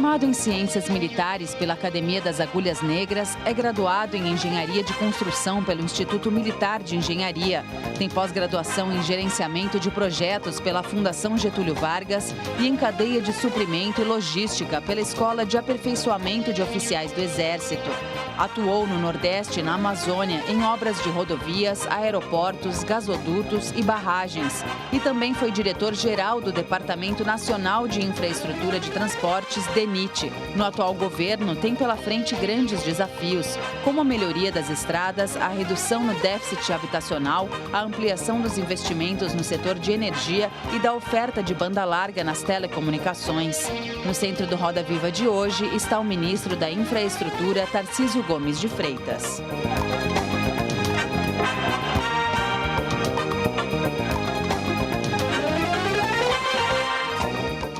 Formado em Ciências Militares pela Academia das Agulhas Negras, é graduado em Engenharia de Construção pelo Instituto Militar de Engenharia. Tem pós-graduação em Gerenciamento de Projetos pela Fundação Getúlio Vargas e em Cadeia de Suprimento e Logística pela Escola de Aperfeiçoamento de Oficiais do Exército. Atuou no Nordeste e na Amazônia em obras de rodovias, aeroportos, gasodutos e barragens. E também foi diretor-geral do Departamento Nacional de Infraestrutura de Transportes, DENIT. No atual governo, tem pela frente grandes desafios, como a melhoria das estradas, a redução no déficit habitacional, a ampliação dos investimentos no setor de energia e da oferta de banda larga nas telecomunicações. No centro do Roda Viva de hoje está o ministro da Infraestrutura, Tarcísio Gomes de Freitas.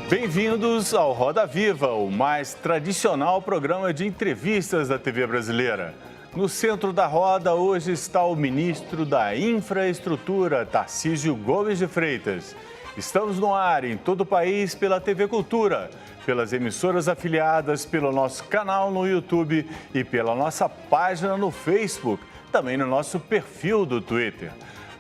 Bem-vindos ao Roda Viva, o mais tradicional programa de entrevistas da TV brasileira. No centro da roda hoje está o ministro da Infraestrutura, Tarcísio Gomes de Freitas. Estamos no ar em todo o país pela TV Cultura, pelas emissoras afiliadas, pelo nosso canal no YouTube e pela nossa página no Facebook, também no nosso perfil do Twitter.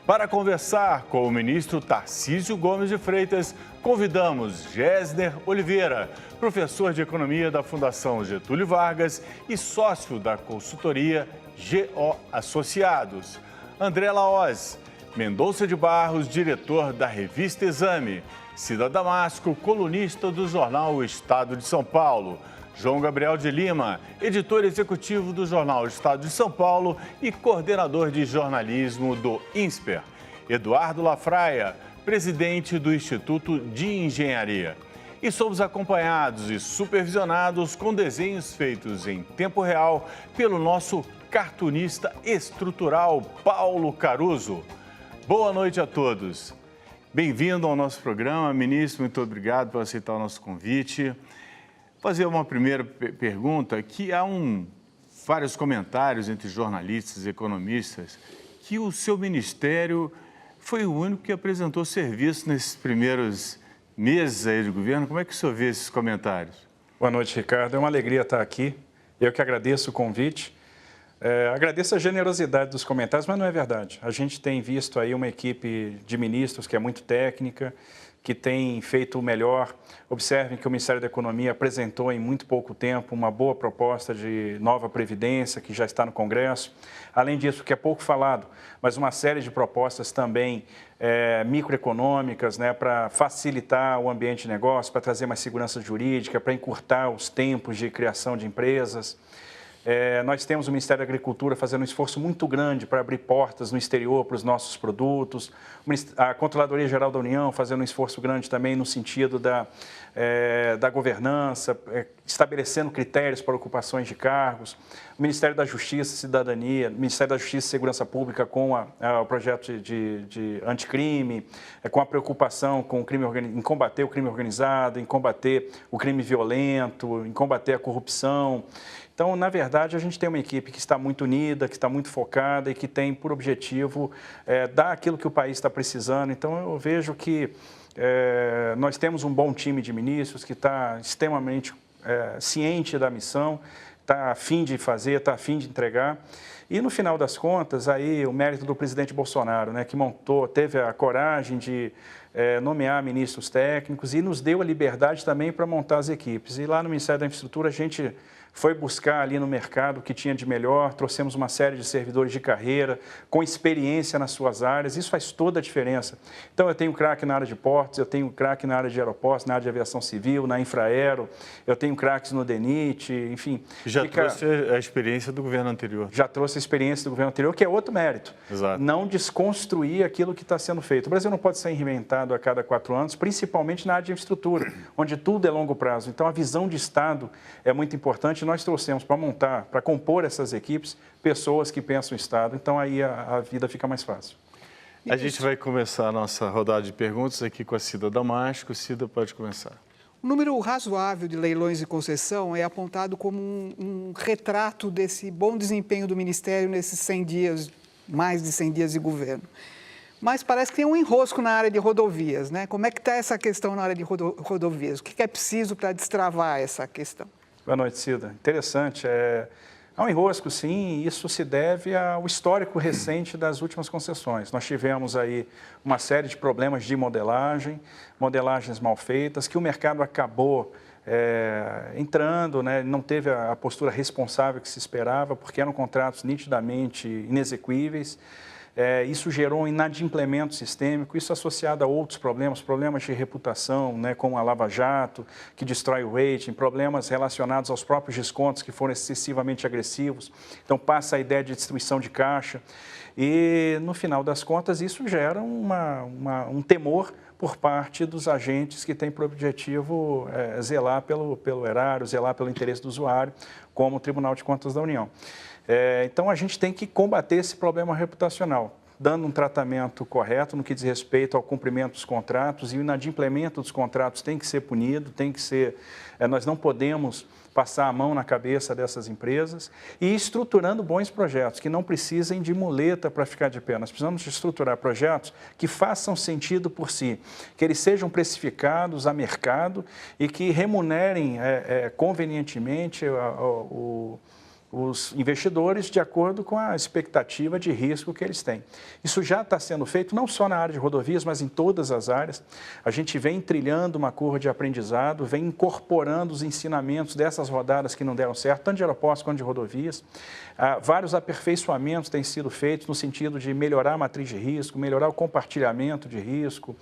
Para conversar com o ministro Tarcísio Gomes de Freitas, convidamos Gésner Oliveira, professor de Economia da Fundação Getúlio Vargas e sócio da consultoria GO Associados. André Laoz Mendonça de Barros, diretor da revista Exame. Cida Damasco, colunista do jornal O Estado de São Paulo. João Gabriel de Lima, editor executivo do jornal O Estado de São Paulo e coordenador de jornalismo do INSPER. Eduardo Lafraia, presidente do Instituto de Engenharia. E somos acompanhados e supervisionados com desenhos feitos em tempo real pelo nosso cartunista estrutural Paulo Caruso. Boa noite a todos. Bem-vindo ao nosso programa. Ministro, muito obrigado por aceitar o nosso convite. Fazer uma primeira pergunta, que há vários comentários entre jornalistas e economistas que o seu ministério foi o único que apresentou serviço nesses primeiros meses aí de governo. Como é que o senhor vê esses comentários? Boa noite, Ricardo. É uma alegria estar aqui. Eu que agradeço o convite. Agradeço a generosidade dos comentários, mas não é verdade. A gente tem visto aí uma equipe de ministros que é muito técnica, que tem feito o melhor. Observem que o Ministério da Economia apresentou em muito pouco tempo uma boa proposta de nova previdência que já está no Congresso. Além disso, que é pouco falado, mas uma série de propostas também microeconômicas, né, para facilitar o ambiente de negócio, para trazer mais segurança jurídica, para encurtar os tempos de criação de empresas. Nós temos o Ministério da Agricultura fazendo um esforço muito grande para abrir portas no exterior para os nossos produtos, a Controladoria Geral da União fazendo um esforço grande também no sentido da governança, estabelecendo critérios para ocupações de cargos, o Ministério da Justiça e Cidadania, o Ministério da Justiça e Segurança Pública com o projeto de anticrime, com a preocupação com o crime em combater o crime organizado, em combater o crime violento, em combater a corrupção. Então, na verdade, a gente tem uma equipe que está muito unida, que está muito focada e que tem por objetivo dar aquilo que o país está precisando. Então, eu vejo que nós temos um bom time de ministros que está extremamente ciente da missão, está a fim de fazer, está a fim de entregar. E, no final das contas, aí o mérito do presidente Bolsonaro, né, que teve a coragem de nomear ministros técnicos e nos deu a liberdade também para montar as equipes. E lá no Ministério da Infraestrutura, a gente foi buscar ali no mercado o que tinha de melhor, trouxemos uma série de servidores de carreira, com experiência nas suas áreas, isso faz toda a diferença. Então, eu tenho craque na área de portos, eu tenho craque na área de aeroportos, na área de aviação civil, na Infraero, eu tenho craques no DENIT, enfim. Já trouxe a experiência do governo anterior. Já trouxe a experiência do governo anterior, que é outro mérito. Exato. Não desconstruir aquilo que está sendo feito. O Brasil não pode ser reinventado a cada 4 anos, principalmente na área de infraestrutura, onde tudo é longo prazo. Então, a visão de Estado é muito importante. Nós trouxemos para compor essas equipes, pessoas que pensam o Estado. Então, aí a vida fica mais fácil. A gente vai começar a nossa rodada de perguntas aqui com a Cida Damasco. Cida, pode começar. Um número razoável de leilões de concessão é apontado como um retrato desse bom desempenho do Ministério nesses 100 dias, mais de 100 dias de governo. mas parece que tem um enrosco na área de rodovias, né? Como é que está essa questão na área de rodovias? O que é preciso para destravar essa questão? Boa noite, Cida. Interessante. Há um enrosco, sim, e isso se deve ao histórico recente das últimas concessões. Nós tivemos aí uma série de problemas de modelagens mal feitas, que o mercado acabou entrando, né? Não teve a postura responsável que se esperava, porque eram contratos nitidamente inexequíveis. Isso gerou um inadimplemento sistêmico, isso associado a outros problemas de reputação, né, como a Lava Jato, que destrói o rating, problemas relacionados aos próprios descontos que foram excessivamente agressivos. Então, passa a ideia de destruição de caixa e, no final das contas, isso gera um temor por parte dos agentes que têm por objetivo zelar pelo erário, zelar pelo interesse do usuário, como o Tribunal de Contas da União. Então, a gente tem que combater esse problema reputacional, dando um tratamento correto no que diz respeito ao cumprimento dos contratos, e o inadimplemento dos contratos tem que ser punido, nós não podemos passar a mão na cabeça dessas empresas e estruturando bons projetos, que não precisem de muleta para ficar de pé. Nós precisamos estruturar projetos que façam sentido por si, que eles sejam precificados a mercado e que remunerem convenientemente os investidores de acordo com a expectativa de risco que eles têm. Isso já está sendo feito não só na área de rodovias, mas em todas as áreas. A gente vem trilhando uma curva de aprendizado, vem incorporando os ensinamentos dessas rodadas que não deram certo, tanto de aeroportos quanto de rodovias. Vários aperfeiçoamentos têm sido feitos no sentido de melhorar a matriz de risco, melhorar o compartilhamento de risco,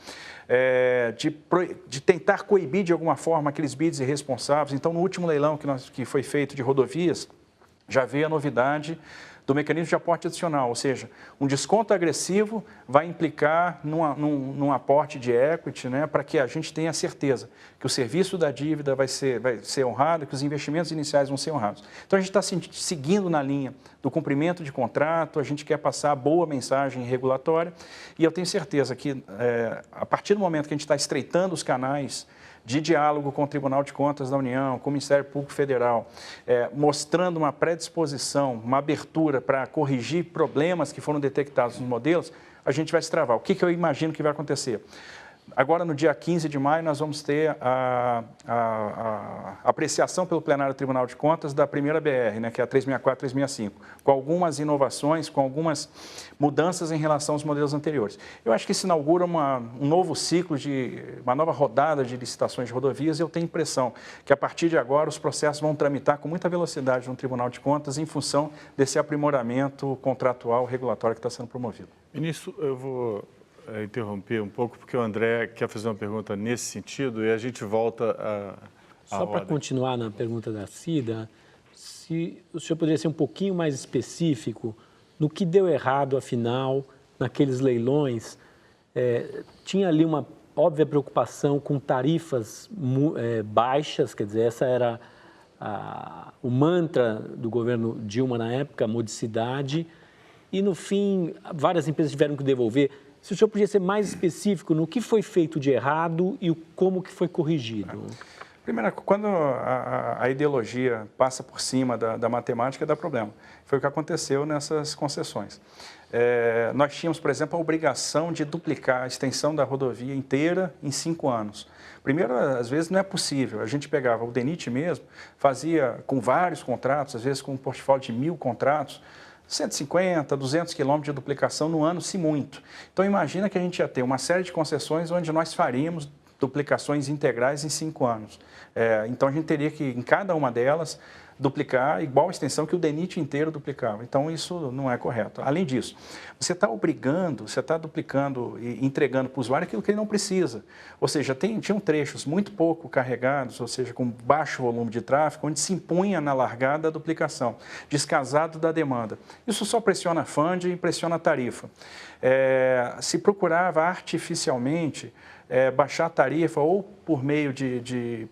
de tentar coibir de alguma forma aqueles bids irresponsáveis. Então, no último leilão que foi feito de rodovias, já veio a novidade do mecanismo de aporte adicional, ou seja, um desconto agressivo vai implicar num aporte de equity, né, para que a gente tenha certeza que o serviço da dívida vai ser honrado, que os investimentos iniciais vão ser honrados. Então, a gente está seguindo na linha do cumprimento de contrato, a gente quer passar boa mensagem regulatória e eu tenho certeza que, a partir do momento que a gente está estreitando os canais de diálogo com o Tribunal de Contas da União, com o Ministério Público Federal, mostrando uma predisposição, uma abertura para corrigir problemas que foram detectados nos modelos, a gente vai se travar. O que eu imagino que vai acontecer? Agora, no dia 15 de maio, nós vamos ter a apreciação pelo plenário do Tribunal de Contas da primeira BR, né, que é a 364 365, com algumas inovações, com algumas mudanças em relação aos modelos anteriores. Eu acho que isso inaugura um novo ciclo, uma nova rodada de licitações de rodovias, e eu tenho a impressão que, a partir de agora, os processos vão tramitar com muita velocidade no Tribunal de Contas em função desse aprimoramento contratual regulatório que está sendo promovido. Ministro, eu vou interromper um pouco, porque o André quer fazer uma pergunta nesse sentido e a gente volta a Só para continuar na pergunta da Cida, se o senhor poderia ser um pouquinho mais específico no que deu errado, afinal, naqueles leilões. Tinha ali uma óbvia preocupação com tarifas baixas, quer dizer, essa era o mantra do governo Dilma na época, a modicidade, e no fim, várias empresas tiveram que devolver. Se o senhor podia ser mais específico no que foi feito de errado e como que foi corrigido. Primeiro, quando a ideologia passa por cima da matemática, dá problema. Foi o que aconteceu nessas concessões. Nós tínhamos, por exemplo, a obrigação de duplicar a extensão da rodovia inteira em 5 anos. Primeiro, às vezes não é possível. A gente pegava o DENIT mesmo, fazia com vários contratos, às vezes com um portfólio de 1.000 contratos, 150, 200 quilômetros de duplicação no ano, se muito. Então, imagina que a gente ia ter uma série de concessões onde nós faríamos duplicações integrais em 5 anos. Então, a gente teria que, em cada uma delas, duplicar igual a extensão que o DENIT inteiro duplicava. Então, isso não é correto. Além disso, você está duplicando e entregando para o usuário aquilo que ele não precisa. Ou seja, tinham trechos muito pouco carregados, ou seja, com baixo volume de tráfego, onde se impunha na largada a duplicação, descasado da demanda. Isso só pressiona a FAND e pressiona a tarifa. Se procurava artificialmente baixar a tarifa ou por meio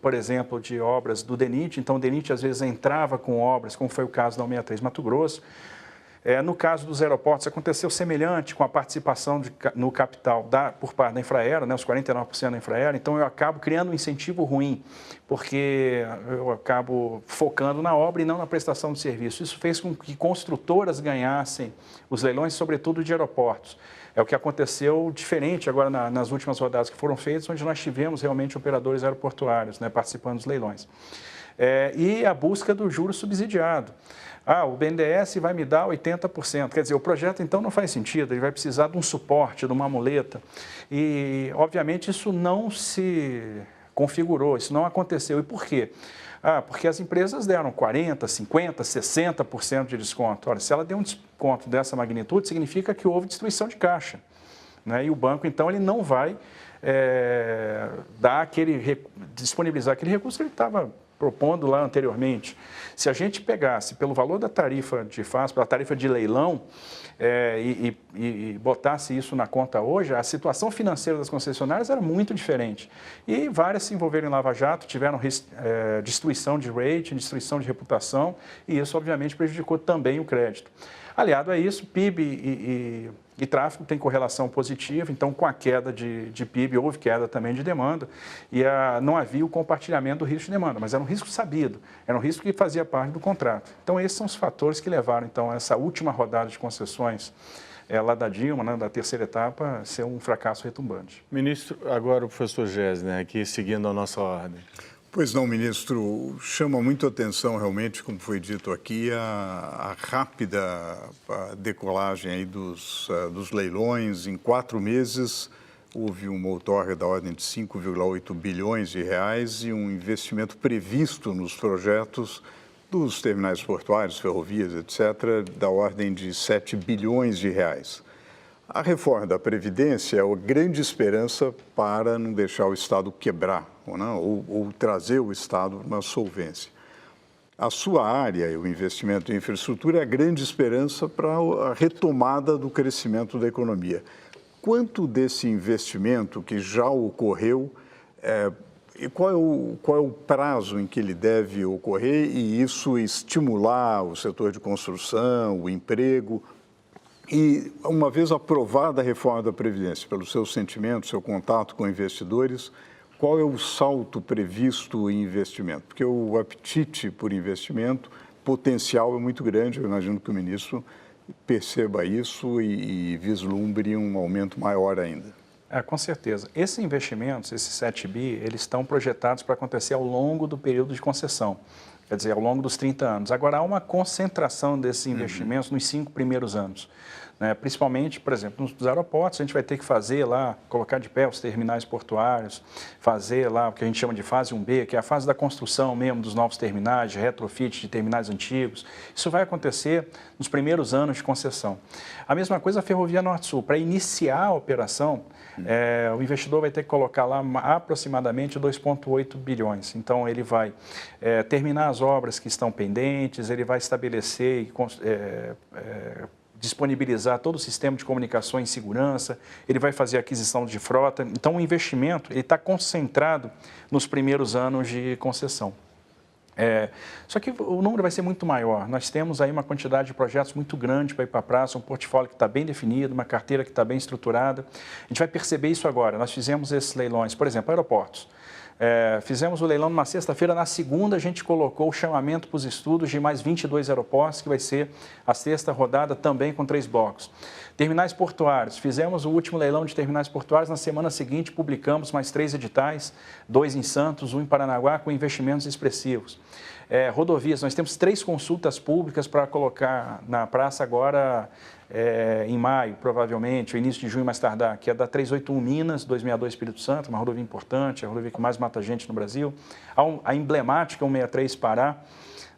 por exemplo, de obras do DENIT. Então, o DENIT às vezes entrava com obras, como foi o caso da 163 Mato Grosso, No caso dos aeroportos, aconteceu semelhante com a participação no capital por parte da Infraero, né, os 49% da Infraero. Então, eu acabo criando um incentivo ruim, porque eu acabo focando na obra e não na prestação de serviço. Isso fez com que construtoras ganhassem os leilões, sobretudo de aeroportos. É o que aconteceu diferente agora nas últimas rodadas que foram feitas, onde nós tivemos realmente operadores aeroportuários, né, participando dos leilões. E a busca do juro subsidiado. O BNDES vai me dar 80%. Quer dizer, o projeto, então, não faz sentido. Ele vai precisar de um suporte, de uma muleta. E, obviamente, isso não se configurou, isso não aconteceu. E por quê? Porque as empresas deram 40%, 50%, 60% de desconto. Ora, se ela deu um desconto dessa magnitude, significa que houve destruição de caixa, né? E o banco, então, ele não vai disponibilizar aquele recurso que ele estava propondo lá anteriormente. Se a gente pegasse pelo valor da tarifa de FAS, pela tarifa de leilão, e botasse isso na conta hoje, a situação financeira das concessionárias era muito diferente. E várias se envolveram em Lava Jato, tiveram destruição de rating, destruição de reputação, e isso, obviamente, prejudicou também o crédito. Aliado a isso, PIB e tráfego tem correlação positiva, então com a queda de PIB houve queda também de demanda e não havia o compartilhamento do risco de demanda, mas era um risco sabido, era um risco que fazia parte do contrato. Então esses são os fatores que levaram então a essa última rodada de concessões lá da Dilma, né, da terceira etapa, a ser um fracasso retumbante. Ministro, agora o professor Gessner, aqui seguindo a nossa ordem. Pois não, ministro, chama muito atenção realmente, como foi dito aqui, a rápida decolagem aí dos leilões. Em 4 meses, houve uma outorga da ordem de 5,8 bilhões de reais e um investimento previsto nos projetos dos terminais portuários, ferrovias, etc., da ordem de 7 bilhões de reais. A reforma da Previdência é a grande esperança para não deixar o Estado quebrar, ou trazer o Estado para uma solvência. A sua área, o investimento em infraestrutura, é a grande esperança para a retomada do crescimento da economia. Quanto desse investimento que já ocorreu, e qual é o prazo em que ele deve ocorrer e isso estimular o setor de construção, o emprego? E, uma vez aprovada a reforma da Previdência, pelo seu sentimento, seu contato com investidores, qual é o salto previsto em investimento? Porque o apetite por investimento potencial é muito grande, eu imagino que o ministro perceba isso e vislumbre um aumento maior ainda. Com certeza. Esses investimentos, esses 7 bi, eles estão projetados para acontecer ao longo do período de concessão, quer dizer, ao longo dos 30 anos. Agora, há uma concentração desses investimentos nos 5 primeiros anos. Principalmente, por exemplo, nos aeroportos, a gente vai ter que fazer lá, colocar de pé os terminais portuários, fazer lá o que a gente chama de fase 1B, que é a fase da construção mesmo dos novos terminais, de retrofit de terminais antigos. Isso vai acontecer nos primeiros anos de concessão. A mesma coisa a Ferrovia Norte-Sul. Para iniciar a operação, o investidor vai ter que colocar lá aproximadamente 2,8 bilhões. Então, ele vai terminar as obras que estão pendentes, ele vai estabelecer e disponibilizar todo o sistema de comunicação em segurança, ele vai fazer aquisição de frota. Então, o investimento está concentrado nos primeiros anos de concessão. Só que o número vai ser muito maior. Nós temos aí uma quantidade de projetos muito grande para ir para a praça, um portfólio que está bem definido, uma carteira que está bem estruturada. A gente vai perceber isso agora. Nós fizemos esses leilões, por exemplo, aeroportos. Fizemos o leilão numa sexta-feira, na segunda a gente colocou o chamamento para os estudos de mais 22 aeroportos, que vai ser a sexta rodada também com 3 blocos. Terminais portuários, fizemos o último leilão de terminais portuários, na semana seguinte publicamos mais 3 editais, 2 em Santos, 1 em Paranaguá, com investimentos expressivos. Rodovias, nós temos 3 consultas públicas para colocar na praça agora em maio, provavelmente, o início de junho mais tardar, que é da 381 Minas, 262 Espírito Santo, uma rodovia importante, a rodovia que mais mata gente no Brasil. A emblemática 163 Pará,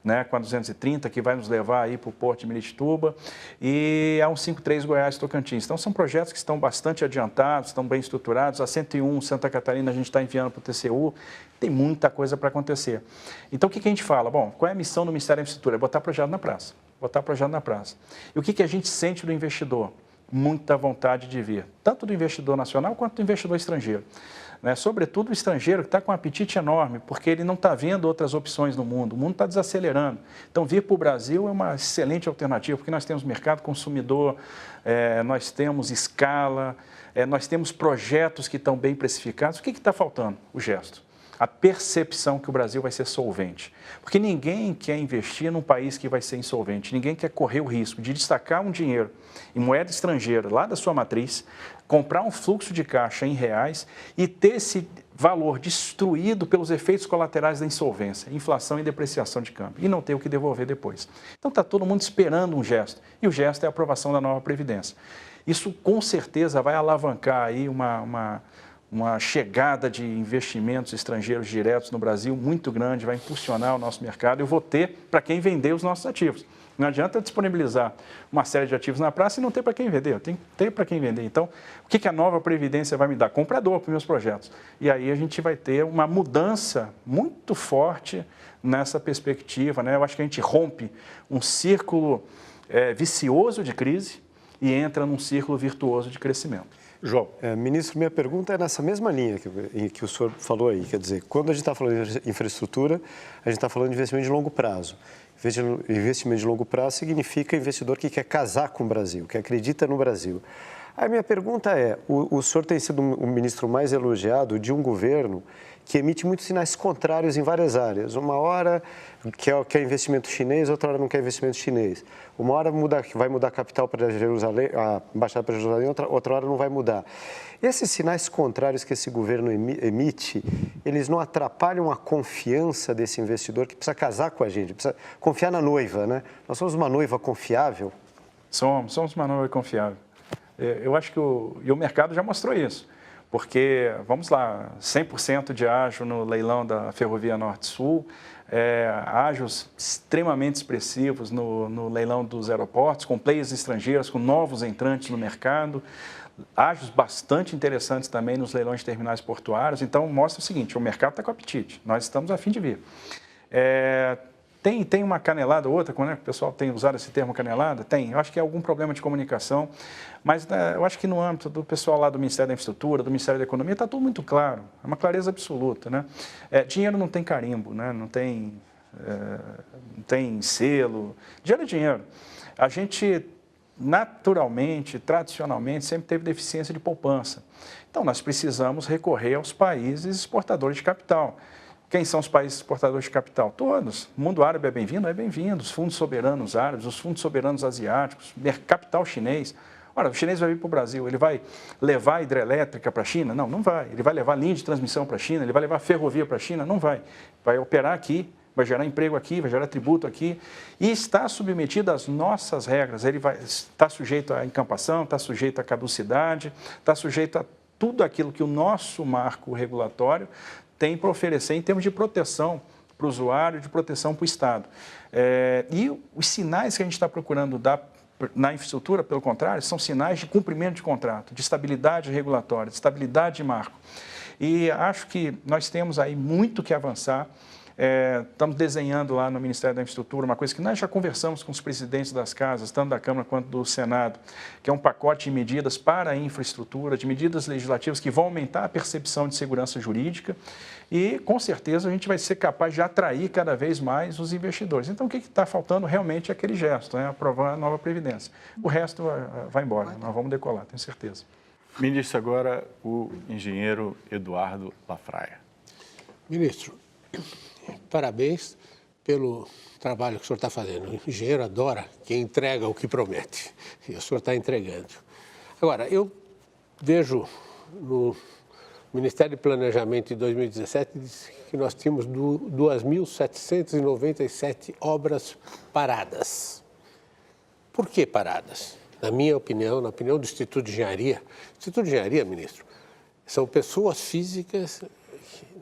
né, com a 230, que vai nos levar aí para o Porto de Miritituba, e a 153 Goiás Tocantins. Então, são projetos que estão bastante adiantados, estão bem estruturados. A 101 Santa Catarina a gente está enviando para o TCU, tem muita coisa para acontecer. Então, o que a gente fala? Bom, qual é a missão do Ministério da Infraestrutura? É botar projeto na praça. Botar projeto na praça. E o que a gente sente do investidor? muita vontade de vir, tanto do investidor nacional quanto do investidor estrangeiro. Né? Sobretudo o estrangeiro, que está com um apetite enorme, porque ele não está vendo outras opções no mundo, o mundo está desacelerando. Então, vir para o Brasil é uma excelente alternativa, porque nós temos mercado consumidor, nós temos escala, nós temos projetos que estão bem precificados. O que está faltando? O gesto. A percepção que o Brasil vai ser solvente. Porque ninguém quer investir num país que vai ser insolvente, ninguém quer correr o risco de destacar um dinheiro em moeda estrangeira lá da sua matriz, comprar um fluxo de caixa em reais e ter esse valor destruído pelos efeitos colaterais da insolvência, inflação e depreciação de câmbio, e não ter o que devolver depois. Então está todo mundo esperando um gesto, e o gesto é a aprovação da nova Previdência. Isso com certeza vai alavancar aí uma chegada de investimentos estrangeiros diretos no Brasil muito grande, vai impulsionar o nosso mercado. Eu vou ter para quem vender os nossos ativos. Não adianta disponibilizar uma série de ativos na praça e não ter para quem vender. Eu tenho que ter para quem vender. Então, o que a nova Previdência vai me dar? Comprador para os meus projetos. E aí a gente vai ter uma mudança muito forte nessa perspectiva, né? Eu acho que a gente rompe um círculo vicioso de crise e entra num círculo virtuoso de crescimento. João. Ministro, minha pergunta é nessa mesma linha que o senhor falou aí. Quer dizer, quando a gente está falando de infraestrutura, a gente está falando de investimento de longo prazo. Investimento de longo prazo significa investidor que quer casar com o Brasil, que acredita no Brasil. A minha pergunta é, o senhor tem sido o ministro mais elogiado de um governo que emite muitos sinais contrários em várias áreas. Uma hora quer investimento chinês, outra hora não quer investimento chinês. Uma hora vai mudar a capital para Jerusalém, a embaixada para Jerusalém, outra hora não vai mudar. Esses sinais contrários que esse governo emite, eles não atrapalham a confiança desse investidor que precisa casar com a gente, precisa confiar na noiva, né? Nós somos uma noiva confiável? Somos uma noiva confiável. Eu acho que o mercado já mostrou isso. Porque, vamos lá, 100% de ágio no leilão da Ferrovia Norte-Sul, ágios extremamente expressivos no leilão dos aeroportos, com players estrangeiros, com novos entrantes no mercado, ágios bastante interessantes também nos leilões de terminais portuários. Então, mostra o seguinte, o mercado está com apetite, nós estamos a fim de vir. Tem uma canelada ou outra, né? O pessoal tem usado esse termo canelada? Tem. Eu acho que é algum problema de comunicação, mas eu acho que no âmbito do pessoal lá do Ministério da Infraestrutura, do Ministério da Economia, está tudo muito claro, é uma clareza absoluta, né? Dinheiro não tem carimbo, né? Não tem selo, dinheiro é dinheiro. A gente, naturalmente, tradicionalmente, sempre teve deficiência de poupança. Então, nós precisamos recorrer aos países exportadores de capital. Quem são os países exportadores de capital? Todos. O mundo árabe é bem-vindo? É bem-vindo. Os fundos soberanos árabes, os fundos soberanos asiáticos, capital chinês. Ora, o chinês vai vir para o Brasil, ele vai levar hidrelétrica para a China? Não, não vai. Ele vai levar linha de transmissão para a China? Ele vai levar ferrovia para a China? Não vai. Vai operar aqui, vai gerar emprego aqui, vai gerar tributo aqui e está submetido às nossas regras. Ele está sujeito à encampação, está sujeito à caducidade, está sujeito a tudo aquilo que o nosso marco regulatório tem para oferecer em termos de proteção para o usuário, de proteção para o Estado. E os sinais que a gente está procurando dar na infraestrutura, pelo contrário, são sinais de cumprimento de contrato, de estabilidade regulatória, de estabilidade de marco. E acho que nós temos aí muito que avançar. Estamos desenhando lá no Ministério da Infraestrutura uma coisa que nós já conversamos com os presidentes das casas, tanto da Câmara quanto do Senado, que é um pacote de medidas para a infraestrutura, de medidas legislativas que vão aumentar a percepção de segurança jurídica e, com certeza, a gente vai ser capaz de atrair cada vez mais os investidores. Então, o que está faltando realmente é aquele gesto, né? Aprovar a nova Previdência. O resto vai embora, nós vamos decolar, tenho certeza. Ministro, agora o engenheiro Eduardo Lafraia. Ministro, parabéns pelo trabalho que o senhor está fazendo. O engenheiro adora quem entrega o que promete. E o senhor está entregando. Agora, eu vejo no Ministério de Planejamento de 2017 que nós tínhamos 2.797 obras paradas. Por que paradas? Na minha opinião, na opinião do Instituto de Engenharia, ministro, são pessoas físicas,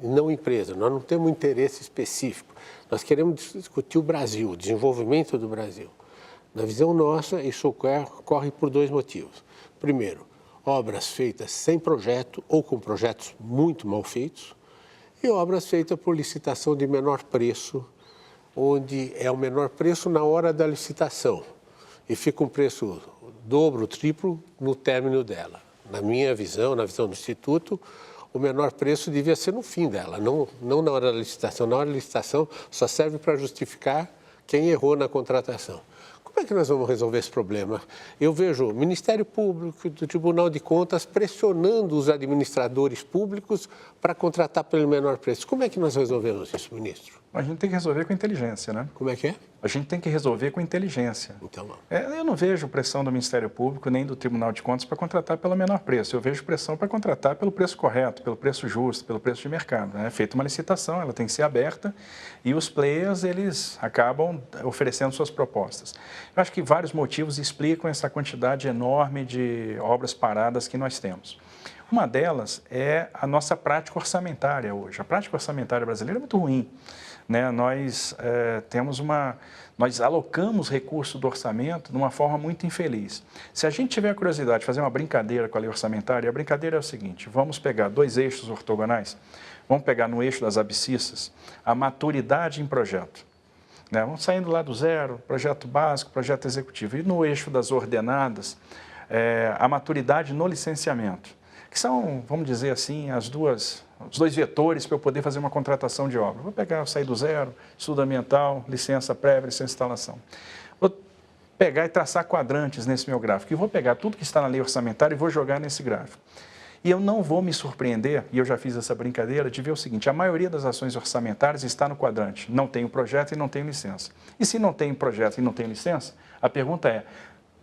não empresa. Nós não temos interesse específico. Nós queremos discutir o Brasil, o desenvolvimento do Brasil. Na visão nossa, isso ocorre por dois motivos. Primeiro, obras feitas sem projeto ou com projetos muito mal feitos e obras feitas por licitação de menor preço, onde é o menor preço na hora da licitação e fica um preço dobro, triplo no término dela. Na minha visão, na visão do Instituto, o menor preço devia ser no fim dela, não na hora da licitação. Na hora da licitação só serve para justificar quem errou na contratação. Como é que nós vamos resolver esse problema? Eu vejo o Ministério Público, o Tribunal de Contas pressionando os administradores públicos para contratar pelo menor preço. Como é que nós resolvemos isso, ministro? A gente tem que resolver com inteligência, né? Como é que é? A gente tem que resolver com inteligência. Então, Eu não vejo pressão do Ministério Público nem do Tribunal de Contas para contratar pelo menor preço. Eu vejo pressão para contratar pelo preço correto, pelo preço justo, pelo preço de mercado. É feita uma licitação, ela tem que ser aberta e os players, eles acabam oferecendo suas propostas. Eu acho que vários motivos explicam essa quantidade enorme de obras paradas que nós temos. Uma delas é a nossa prática orçamentária hoje. A prática orçamentária brasileira é muito ruim. Né? Nós alocamos recursos do orçamento de uma forma muito infeliz. Se a gente tiver a curiosidade de fazer uma brincadeira com a lei orçamentária, a brincadeira é o seguinte: vamos pegar 2 eixos ortogonais, vamos pegar no eixo das abscissas a maturidade em projeto. Né? Vamos saindo lá do zero, projeto básico, projeto executivo. E no eixo das ordenadas, a maturidade no licenciamento, que são, vamos dizer assim, os 2 vetores para eu poder fazer uma contratação de obra. Vou pegar, sair do zero, estudo ambiental, licença prévia, licença de instalação. Vou pegar e traçar quadrantes nesse meu gráfico. E vou pegar tudo que está na lei orçamentária e vou jogar nesse gráfico. E eu não vou me surpreender, e eu já fiz essa brincadeira, de ver o seguinte: a maioria das ações orçamentárias está no quadrante. Não tenho projeto e não tenho licença. E se não tenho projeto e não tenho licença, a pergunta é: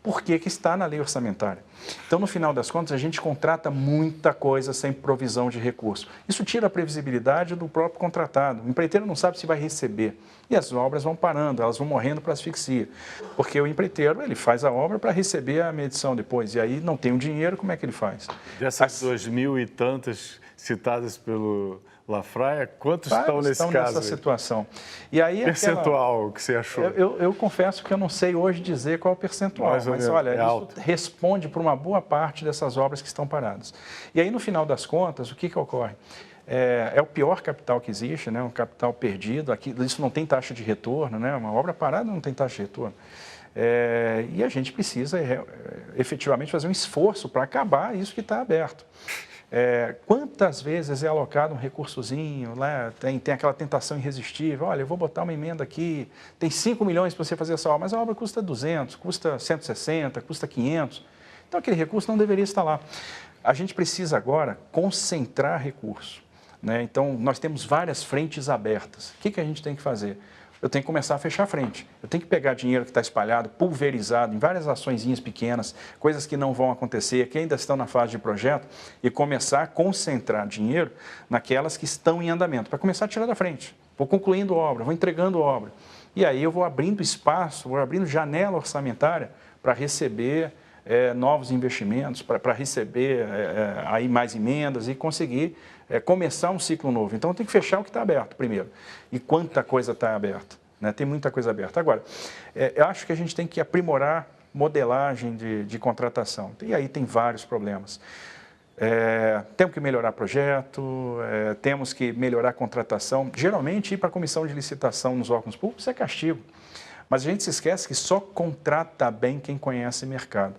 por que está na lei orçamentária? Então, no final das contas, a gente contrata muita coisa sem provisão de recurso. Isso tira a previsibilidade do próprio contratado. O empreiteiro não sabe se vai receber. E as obras vão parando, elas vão morrendo para asfixia. Porque o empreiteiro, ele faz a obra para receber a medição depois. E aí não tem o dinheiro, como é que ele faz? Dessas 2.000 e tantas citadas pelo Lafraia, quantos estão nesse caso? Nessa situação. E aí, percentual que você achou? Eu confesso que eu não sei hoje dizer qual é o percentual, mas olha, isso responde por uma boa parte dessas obras que estão paradas. E aí, no final das contas, o que ocorre? É o pior capital que existe, né? Um capital perdido. Aqui, isso não tem taxa de retorno, né? Uma obra parada não tem taxa de retorno. E a gente precisa efetivamente fazer um esforço para acabar isso que está aberto. Quantas vezes é alocado um recursozinho, lá, tem aquela tentação irresistível: olha, eu vou botar uma emenda aqui, tem 5 milhões para você fazer essa obra, mas a obra custa 200, custa 160, custa 500. Então, aquele recurso não deveria estar lá. A gente precisa agora concentrar recurso. Né? Então, nós temos várias frentes abertas. O que a gente tem que fazer? Eu tenho que começar a fechar a frente. Eu tenho que pegar dinheiro que está espalhado, pulverizado em várias açõezinhas pequenas, coisas que não vão acontecer, que ainda estão na fase de projeto, e começar a concentrar dinheiro naquelas que estão em andamento, para começar a tirar da frente. Vou concluindo obra, vou entregando obra. E aí eu vou abrindo espaço, vou abrindo janela orçamentária para receber novos investimentos, para receber aí mais emendas e conseguir começar um ciclo novo. Então, tem que fechar o que está aberto primeiro. E quanta coisa está aberta, né? Tem muita coisa aberta. Agora, eu acho que a gente tem que aprimorar modelagem de contratação. E aí tem vários problemas. Temos que melhorar projeto, temos que melhorar a contratação. Geralmente, ir para a comissão de licitação nos órgãos públicos é castigo. Mas a gente se esquece que só contrata bem quem conhece mercado.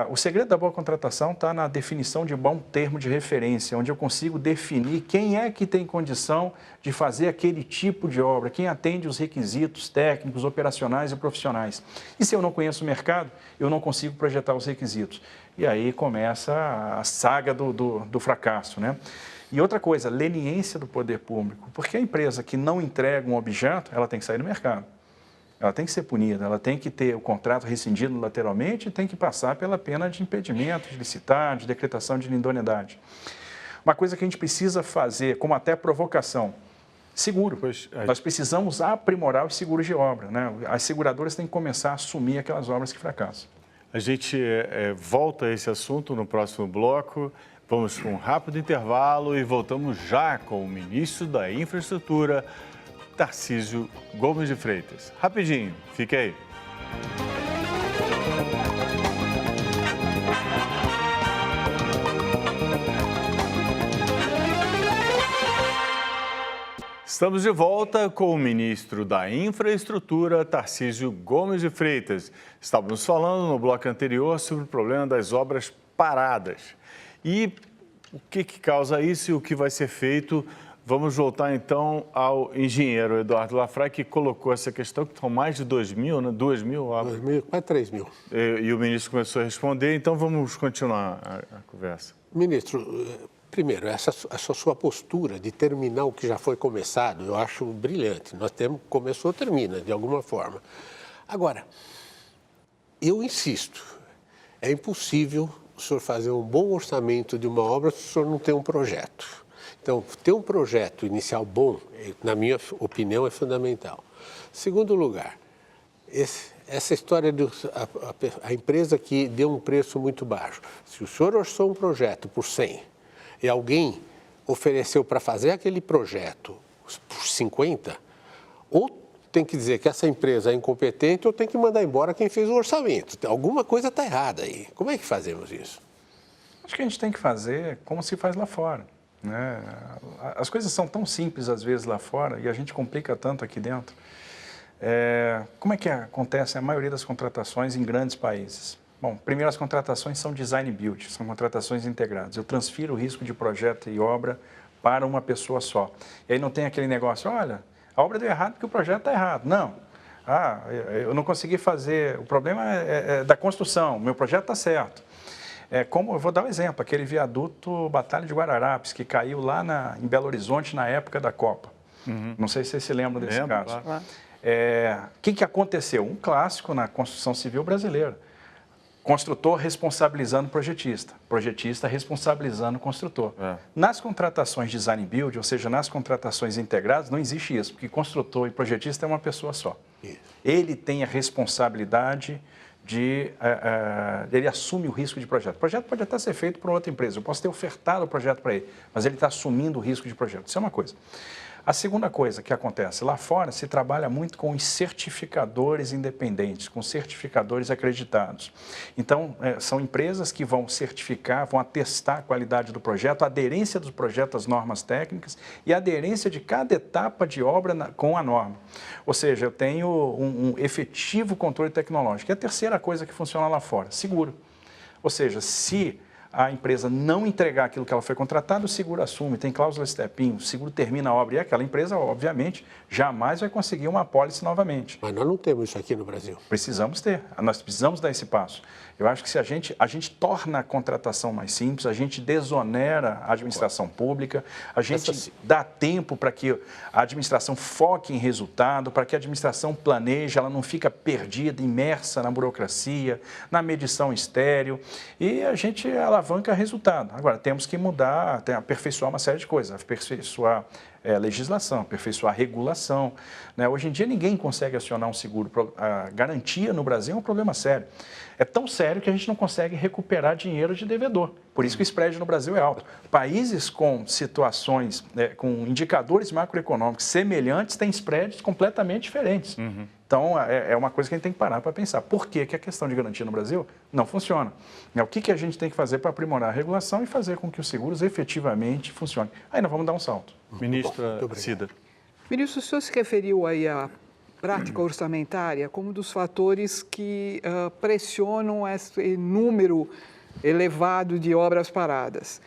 O segredo da boa contratação está na definição de um bom termo de referência, onde eu consigo definir quem é que tem condição de fazer aquele tipo de obra, quem atende os requisitos técnicos, operacionais e profissionais. E se eu não conheço o mercado, eu não consigo projetar os requisitos. E aí começa a saga do fracasso, né? E outra coisa, leniência do poder público, porque a empresa que não entrega um objeto, ela tem que sair do mercado. Ela tem que ser punida, ela tem que ter o contrato rescindido lateralmente e tem que passar pela pena de impedimento, de licitar, de decretação de idoneidade. Uma coisa que a gente precisa fazer, como até provocação, seguro. Nós precisamos aprimorar os seguros de obra, né? As seguradoras têm que começar a assumir aquelas obras que fracassam. A gente volta a esse assunto no próximo bloco. Vamos com um rápido intervalo e voltamos já com o ministro da Infraestrutura, Tarcísio Gomes de Freitas. Rapidinho, fique aí. Estamos de volta com o ministro da Infraestrutura, Tarcísio Gomes de Freitas. Estávamos falando no bloco anterior sobre o problema das obras paradas. E o que causa isso e o que vai ser feito? Vamos voltar então ao engenheiro Eduardo Lafray, que colocou essa questão, que são mais de 2.000, né? 2.000 obras. 2.000, quase 3.000. E o ministro começou a responder, então vamos continuar a conversa. Ministro, primeiro, essa sua postura de terminar o que já foi começado, eu acho brilhante. Nós temos, começou, termina, de alguma forma. Agora, eu insisto, é impossível o senhor fazer um bom orçamento de uma obra se o senhor não tem um projeto. Então, ter um projeto inicial bom, na minha opinião, é fundamental. Segundo lugar, essa história a empresa que deu um preço muito baixo. Se o senhor orçou um projeto por 100 e alguém ofereceu para fazer aquele projeto por 50, ou tem que dizer que essa empresa é incompetente ou tem que mandar embora quem fez o orçamento. Alguma coisa está errada aí. Como é que fazemos isso? Acho que a gente tem que fazer como se faz lá fora, né? As coisas são tão simples às vezes lá fora e a gente complica tanto aqui dentro. Como é que acontece a maioria das contratações em grandes países? Bom, primeiro as contratações são design build, são contratações integradas. Eu transfiro o risco de projeto e obra para uma pessoa só. E aí não tem aquele negócio, olha, a obra deu errado porque o projeto está errado. Não. Eu não consegui fazer, o problema é da construção, meu projeto está certo. Como eu vou dar um exemplo, aquele viaduto Batalha de Guararapes, que caiu lá em Belo Horizonte na época da Copa. Não sei se vocês se lembram desse caso. Claro. O que aconteceu? Um clássico na construção civil brasileira. Construtor responsabilizando o projetista responsabilizando o construtor. Nas contratações design build, ou seja, nas contratações integradas, não existe isso, porque construtor e projetista é uma pessoa só. Isso. Ele tem a responsabilidade ele assume o risco de projeto. O projeto pode até ser feito por outra empresa, eu posso ter ofertado o projeto para ele, mas ele está assumindo o risco de projeto. Isso é uma coisa. A segunda coisa que acontece, lá fora se trabalha muito com os certificadores independentes, com certificadores acreditados. Então, são empresas que vão certificar, vão atestar a qualidade do projeto, a aderência do projeto às normas técnicas e a aderência de cada etapa de obra com a norma. Ou seja, eu tenho um efetivo controle tecnológico. E a terceira coisa que funciona lá fora, seguro. Ou seja, se a empresa não entregar aquilo que ela foi contratada, o seguro assume, tem cláusula step-in, o seguro termina a obra e aquela empresa, obviamente, jamais vai conseguir uma apólice novamente. Mas nós não temos isso aqui no Brasil. Precisamos ter, nós precisamos dar esse passo. Eu acho que se a gente torna a contratação mais simples, a gente desonera a administração pública, a gente dá tempo para que a administração foque em resultado, para que a administração planeje, ela não fica perdida, imersa na burocracia, na medição estéril, e a gente alavanca resultado. Agora, temos que mudar, aperfeiçoar uma série de coisas, aperfeiçoar legislação, aperfeiçoar regulação. Né? Hoje em dia ninguém consegue acionar um seguro. A garantia no Brasil é um problema sério. É tão sério que a gente não consegue recuperar dinheiro de devedor. Por isso que o spread no Brasil é alto. Países com situações, com indicadores macroeconômicos semelhantes têm spreads completamente diferentes. Então, é uma coisa que a gente tem que parar para pensar. Por que a questão de garantia no Brasil não funciona? O que a gente tem que fazer para aprimorar a regulação e fazer com que os seguros efetivamente funcionem? Aí nós vamos dar um salto. Ministra Cida. Ministro, o senhor se referiu aí à prática orçamentária como um dos fatores que pressionam esse número elevado de obras paradas.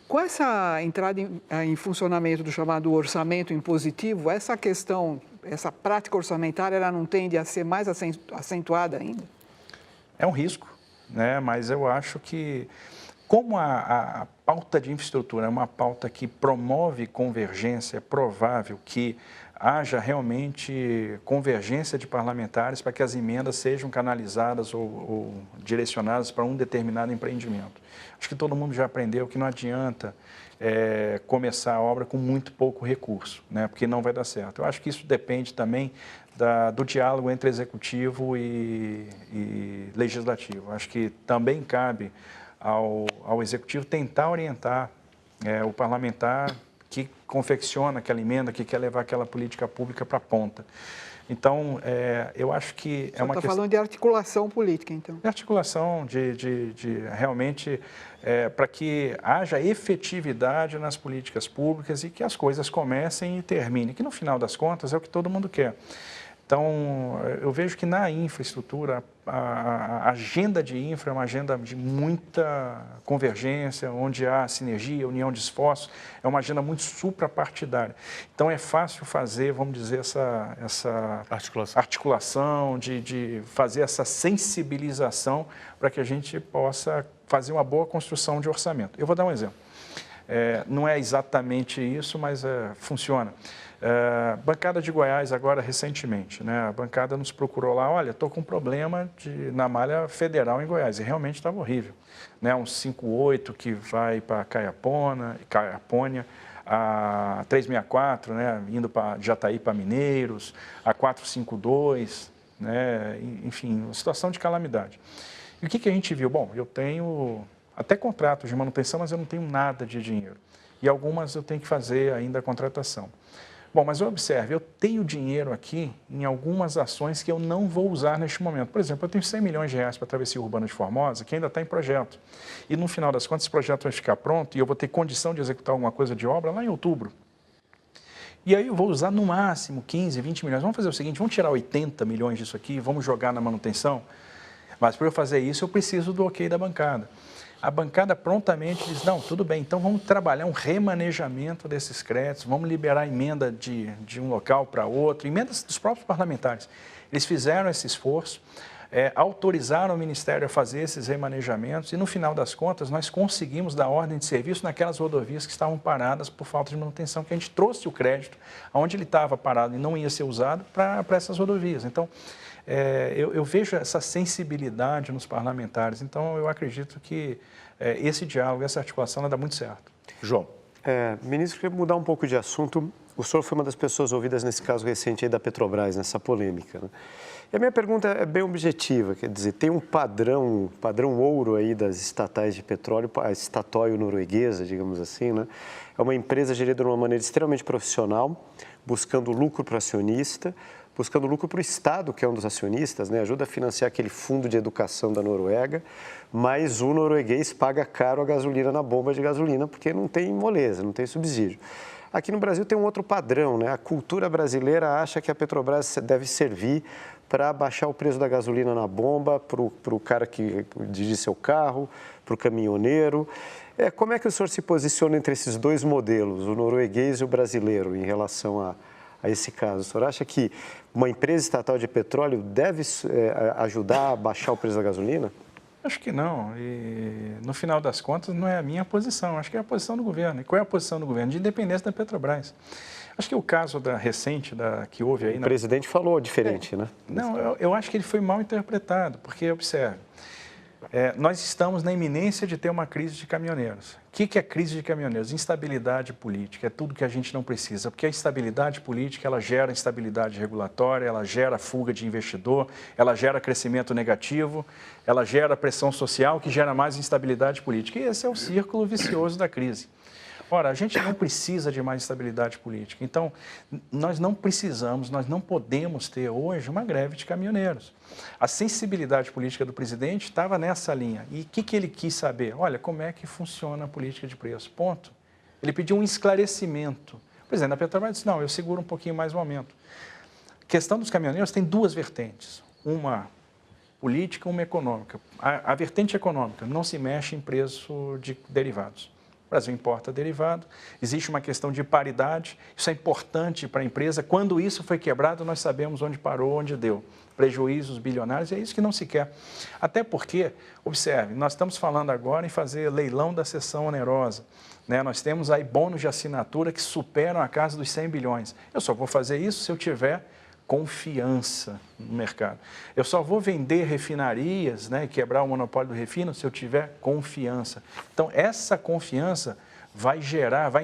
Com essa entrada em funcionamento do chamado orçamento impositivo, essa questão, essa prática orçamentária, ela não tende a ser mais acentuada ainda? É um risco, né? Mas eu acho que, como a pauta de infraestrutura é uma pauta que promove convergência, é provável que haja realmente convergência de parlamentares para que as emendas sejam canalizadas ou direcionadas para um determinado empreendimento. Acho que todo mundo já aprendeu que não adianta começar a obra com muito pouco recurso, né? Porque não vai dar certo. Eu acho que isso depende também do diálogo entre executivo e legislativo. Acho que também cabe ao executivo tentar orientar o parlamentar que confecciona aquela emenda, que quer levar aquela política pública para a ponta. Então, eu acho que é uma questão... questão... falando de articulação política, então. De articulação, de realmente, para que haja efetividade nas políticas públicas e que as coisas comecem e terminem, que no final das contas é o que todo mundo quer. Então, eu vejo que na infraestrutura, a agenda de infra é uma agenda de muita convergência, onde há sinergia, união de esforços, é uma agenda muito suprapartidária. Então, é fácil fazer, vamos dizer, essa articulação, de fazer essa sensibilização para que a gente possa fazer uma boa construção de orçamento. Eu vou dar um exemplo. Não é exatamente isso, mas funciona. Bancada de Goiás agora recentemente, né? A bancada nos procurou lá, olha, estou com um problema na malha federal em Goiás, e realmente estava horrível, né? Um 58 que vai para Caiapônia, a 364, né? Indo para Jataí para Mineiros, a 452, né? Enfim, uma situação de calamidade. E o que a gente viu? Bom, eu tenho até contratos de manutenção, mas eu não tenho nada de dinheiro. E algumas eu tenho que fazer ainda a contratação. Bom, mas observe, eu tenho dinheiro aqui em algumas ações que eu não vou usar neste momento. Por exemplo, eu tenho 100 milhões de reais para a travessia urbana de Formosa, que ainda está em projeto. E no final das contas, esse projeto vai ficar pronto e eu vou ter condição de executar alguma coisa de obra lá em outubro. E aí eu vou usar no máximo 15, 20 milhões. Vamos fazer o seguinte, vamos tirar 80 milhões disso aqui, vamos jogar na manutenção. Mas para eu fazer isso, eu preciso do ok da bancada. A bancada prontamente diz, não, tudo bem, então vamos trabalhar um remanejamento desses créditos, vamos liberar emenda de um local para outro, emendas dos próprios parlamentares. Eles fizeram esse esforço, autorizaram o Ministério a fazer esses remanejamentos e, no final das contas, nós conseguimos dar ordem de serviço naquelas rodovias que estavam paradas por falta de manutenção, que a gente trouxe o crédito onde ele estava parado e não ia ser usado para essas rodovias. Então, eu vejo essa sensibilidade nos parlamentares, então eu acredito que esse diálogo, essa articulação, ela dá muito certo. João. Ministro, eu queria mudar um pouco de assunto. O senhor foi uma das pessoas ouvidas nesse caso recente aí da Petrobras, nessa polêmica, né? E a minha pergunta é bem objetiva, quer dizer, tem um padrão ouro aí das estatais de petróleo, a Statoil norueguesa, digamos assim, né? É uma empresa gerida de uma maneira extremamente profissional, buscando lucro para o acionista, buscando lucro para o Estado, que é um dos acionistas, né? Ajuda a financiar aquele fundo de educação da Noruega, mas o norueguês paga caro a gasolina na bomba de gasolina, porque não tem moleza, não tem subsídio. Aqui no Brasil tem um outro padrão, né? A cultura brasileira acha que a Petrobras deve servir para baixar o preço da gasolina na bomba, para o cara que dirige seu carro, para o caminhoneiro. Como é que o senhor se posiciona entre esses dois modelos, o norueguês e o brasileiro, em relação a esse caso? O senhor acha que uma empresa estatal de petróleo deve ajudar a baixar o preço da gasolina? Acho que não. E, no final das contas, não é a minha posição. Acho que é a posição do governo. E qual é a posição do governo? De independência da Petrobras. Acho que o caso recente que houve aí... O presidente falou diferente, né? Não, eu acho que ele foi mal interpretado, porque, observe, nós estamos na iminência de ter uma crise de caminhoneiros. O que é crise de caminhoneiros? Instabilidade política, é tudo que a gente não precisa, porque a instabilidade política, ela gera instabilidade regulatória, ela gera fuga de investidor, ela gera crescimento negativo, ela gera pressão social, que gera mais instabilidade política. E esse é o círculo vicioso da crise. Ora, a gente não precisa de mais estabilidade política. Então, nós não precisamos, nós não podemos ter hoje uma greve de caminhoneiros. A sensibilidade política do presidente estava nessa linha. E o que ele quis saber? Olha, como é que funciona a política de preço? Ponto. Ele pediu um esclarecimento. O presidente da Petrobras disse, não, eu seguro um pouquinho mais o aumento. A questão dos caminhoneiros tem duas vertentes. Uma política e uma econômica. A vertente econômica não se mexe em preço de derivados. O Brasil importa derivado, existe uma questão de paridade, isso é importante para a empresa. Quando isso foi quebrado, nós sabemos onde parou, onde deu. Prejuízos bilionários, é isso que não se quer. Até porque, observe, nós estamos falando agora em fazer leilão da cessão onerosa, né? Nós temos aí bônus de assinatura que superam a casa dos 100 bilhões. Eu só vou fazer isso se eu tiver confiança no mercado. Eu só vou vender refinarias, né, quebrar o monopólio do refino se eu tiver confiança. Então, essa confiança vai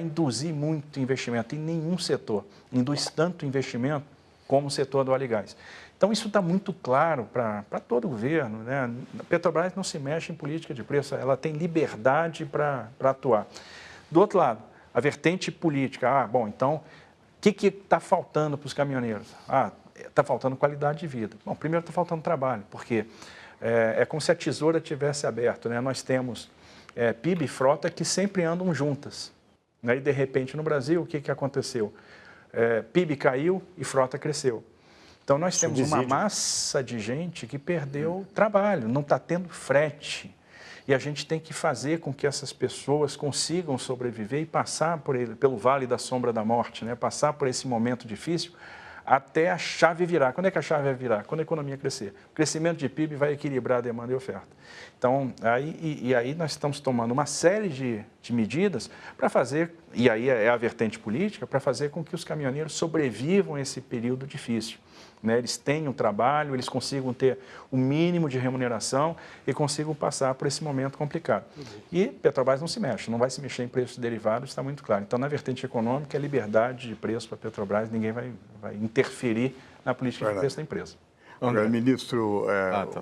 induzir muito investimento em nenhum setor. Induz tanto investimento como o setor do óleo e gás. Então, isso está muito claro para todo o governo, né? A Petrobras não se mexe em política de preço, ela tem liberdade para atuar. Do outro lado, a vertente política, bom, então... O que está faltando para os caminhoneiros? está faltando qualidade de vida. Bom, primeiro está faltando trabalho, porque é como se a tesoura tivesse aberto, né? Nós temos PIB e frota que sempre andam juntas, né? E, de repente, no Brasil, o que aconteceu? PIB caiu e frota cresceu. Então, nós temos uma massa de gente que perdeu trabalho, não está tendo frete. E a gente tem que fazer com que essas pessoas consigam sobreviver e passar pelo vale da sombra da morte, né? Passar por esse momento difícil até a chave virar. Quando é que a chave vai virar? Quando a economia crescer. O crescimento de PIB vai equilibrar a demanda e a oferta. Então, aí nós estamos tomando uma série de medidas para fazer, e aí é a vertente política, para fazer com que os caminhoneiros sobrevivam a esse período difícil. Né? Eles tenham trabalho, eles consigam ter o mínimo de remuneração e consigam passar por esse momento complicado. E Petrobras não se mexe, não vai se mexer em preços derivados, está muito claro. Então, na vertente econômica, é liberdade de preço para a Petrobras, ninguém vai interferir na política de preço da empresa. Agora, ministro,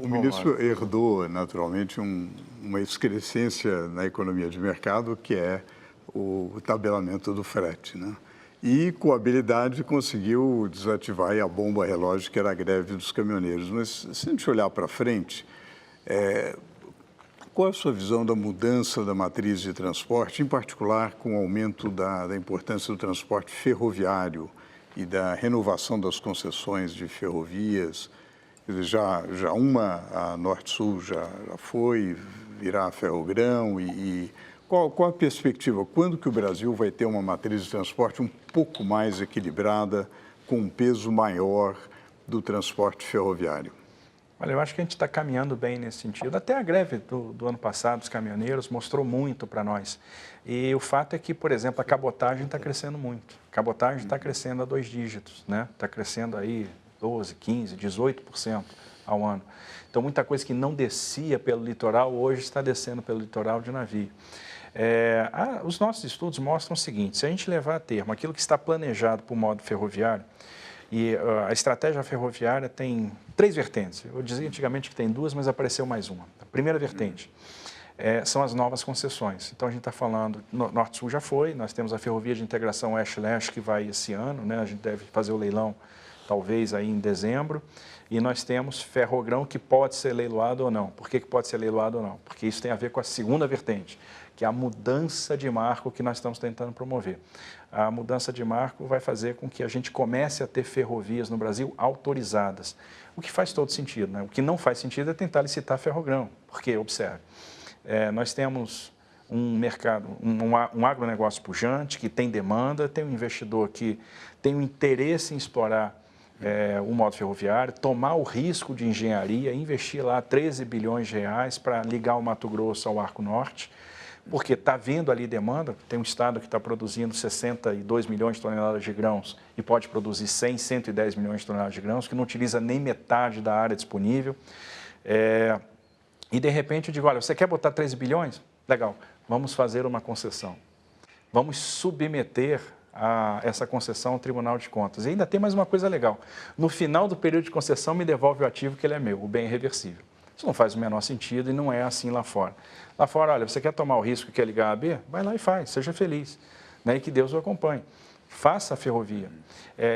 o ministro herdou, naturalmente, uma excrescência na economia de mercado, que é o tabelamento do frete, né? E, com habilidade, conseguiu desativar aí a bomba relógio, que era a greve dos caminhoneiros. Mas, se a gente olhar para frente, qual é a sua visão da mudança da matriz de transporte, em particular com o aumento da importância do transporte ferroviário e da renovação das concessões de ferrovias? Já a Norte-Sul já foi, virá a Ferrogrão e qual a perspectiva? Quando que o Brasil vai ter uma matriz de transporte um pouco mais equilibrada, com um peso maior do transporte ferroviário? Olha, eu acho que a gente está caminhando bem nesse sentido. Até a greve do ano passado dos caminhoneiros mostrou muito para nós. E o fato é que, por exemplo, a cabotagem está crescendo muito. A cabotagem está crescendo a 2 dígitos, né? Está crescendo aí 12%, 15%, 18% ao ano. Então, muita coisa que não descia pelo litoral, hoje está descendo pelo litoral de navio. Os nossos estudos mostram o seguinte: se a gente levar a termo aquilo que está planejado para o modo ferroviário, e a estratégia ferroviária tem 3 vertentes. Eu dizia antigamente que tem 2, mas apareceu mais uma. A primeira vertente são as novas concessões. Então, a gente está falando, Norte-Sul já foi, nós temos a ferrovia de integração Oeste-Leste que vai esse ano, né? A gente deve fazer o leilão talvez aí em dezembro, e nós temos Ferrogrão que pode ser leiloado ou não. Por que pode ser leiloado ou não? Porque isso tem a ver com a segunda vertente, que é a mudança de marco que nós estamos tentando promover. A mudança de marco vai fazer com que a gente comece a ter ferrovias no Brasil autorizadas, o que faz todo sentido, né? O que não faz sentido é tentar licitar Ferrogrão, porque, observe, nós temos um mercado, um agronegócio pujante, que tem demanda, tem um investidor que tem um interesse em explorar o modo ferroviário, tomar o risco de engenharia, investir lá 13 bilhões de reais para ligar o Mato Grosso ao Arco Norte, porque está vendo ali demanda. Tem um estado que está produzindo 62 milhões de toneladas de grãos e pode produzir 100, 110 milhões de toneladas de grãos, que não utiliza nem metade da área disponível. E, de repente, eu digo, olha, você quer botar 13 bilhões? Legal, vamos fazer uma concessão. Vamos submeter essa concessão ao Tribunal de Contas. E ainda tem mais uma coisa legal. No final do período de concessão, me devolve o ativo que ele é meu, o bem irreversível. Isso não faz o menor sentido e não é assim lá fora. Lá fora, olha, você quer tomar o risco e quer ligar a B? Vai lá e faz, seja feliz, né? E que Deus o acompanhe. Faça a ferrovia.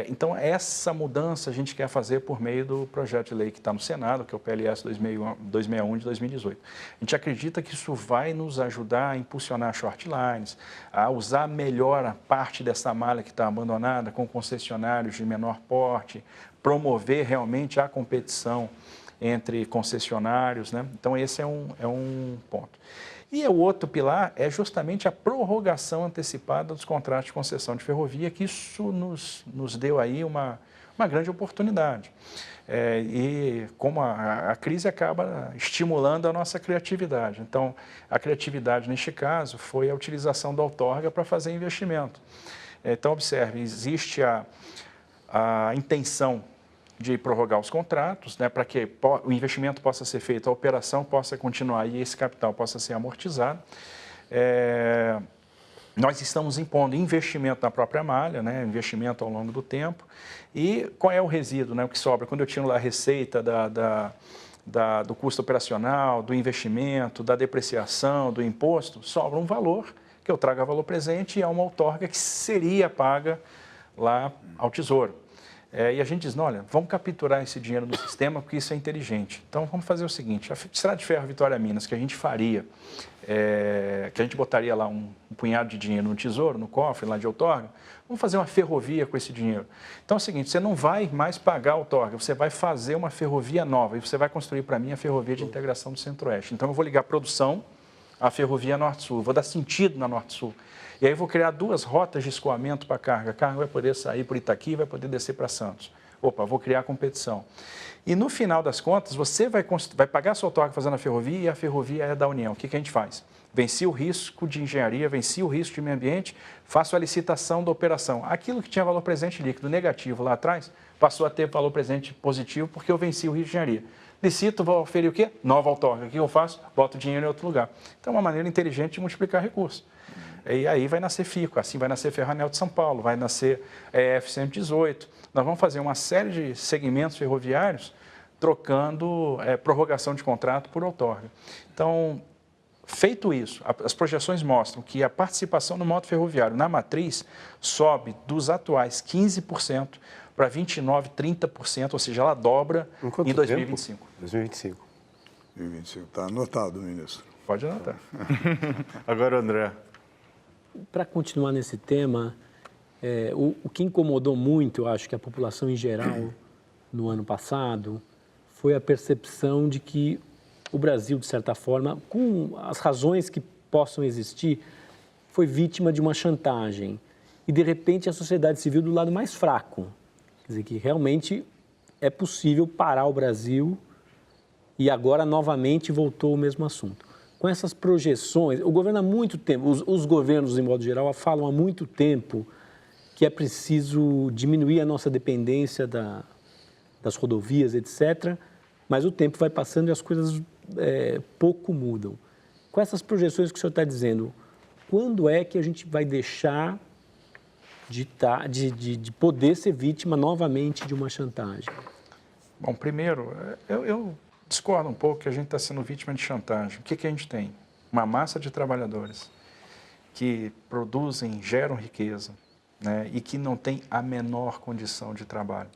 Então, essa mudança a gente quer fazer por meio do projeto de lei que está no Senado, que é o PLS 261 de 2018. A gente acredita que isso vai nos ajudar a impulsionar short lines, a usar melhor a parte dessa malha que está abandonada com concessionários de menor porte, promover realmente a competição entre concessionários, né? Então, esse é um ponto. E o outro pilar é justamente a prorrogação antecipada dos contratos de concessão de ferrovia, que isso nos deu aí uma grande oportunidade. E como a crise acaba estimulando a nossa criatividade. Então, a criatividade, neste caso, foi a utilização da outorga para fazer investimento. Então, observe, existe a intenção de prorrogar os contratos, né, para que o investimento possa ser feito, a operação possa continuar e esse capital possa ser amortizado. Nós estamos impondo investimento na própria malha, né, investimento ao longo do tempo. E qual é o resíduo, né, o que sobra? Quando eu tiro lá a receita do custo operacional, do investimento, da depreciação, do imposto, sobra um valor que eu trago a valor presente e é uma outorga que seria paga lá ao Tesouro. E a gente diz, não, olha, vamos capturar esse dinheiro no sistema porque isso é inteligente. Então, vamos fazer o seguinte, a Estrada de Ferro Vitória Minas, que a gente faria, que a gente botaria lá um punhado de dinheiro no tesouro, no cofre lá de outorga, vamos fazer uma ferrovia com esse dinheiro. Então, é o seguinte, você não vai mais pagar a outorga, você vai fazer uma ferrovia nova e você vai construir para mim a ferrovia de integração do Centro-Oeste. Então, eu vou ligar a produção à ferrovia Norte-Sul, vou dar sentido na Norte-Sul. E aí eu vou criar 2 rotas de escoamento para carga. A carga vai poder sair por Itaqui e vai poder descer para Santos. Opa, vou criar competição. E no final das contas, você vai pagar a sua outorga fazendo a ferrovia e a ferrovia é da União. O que a gente faz? Venci o risco de engenharia, venci o risco de meio ambiente, faço a licitação da operação. Aquilo que tinha valor presente líquido negativo lá atrás, passou a ter valor presente positivo porque eu venci o risco de engenharia. Licito, vou oferir o quê? Nova outorga. O que eu faço? Boto dinheiro em outro lugar. Então, é uma maneira inteligente de multiplicar recursos. E aí vai nascer FICO, assim vai nascer Ferroanel de São Paulo, vai nascer F-118. Nós vamos fazer uma série de segmentos ferroviários trocando prorrogação de contrato por outorga. Então, feito isso, as projeções mostram que a participação no modo ferroviário na matriz sobe dos atuais 15% para 29%, 30%, ou seja, ela dobra em 2025. 2025. Está anotado, ministro. Pode anotar. Agora, André. Para continuar nesse tema, o que incomodou muito, eu acho que a população em geral, no ano passado, foi a percepção de que o Brasil, de certa forma, com as razões que possam existir, foi vítima de uma chantagem. E, de repente, a sociedade se viu do lado mais fraco. Quer dizer, que realmente é possível parar o Brasil e agora, novamente, voltou o mesmo assunto. Com essas projeções, o governo há muito tempo, os governos, em modo geral, falam há muito tempo que é preciso diminuir a nossa dependência das rodovias, etc., mas o tempo vai passando e as coisas pouco mudam. Com essas projeções que o senhor está dizendo, quando é que a gente vai deixar de poder ser vítima novamente de uma chantagem? Bom, primeiro, eu discordo um pouco que a gente está sendo vítima de chantagem. O que a gente tem? Uma massa de trabalhadores que produzem, geram riqueza, né, e que não tem a menor condição de trabalho.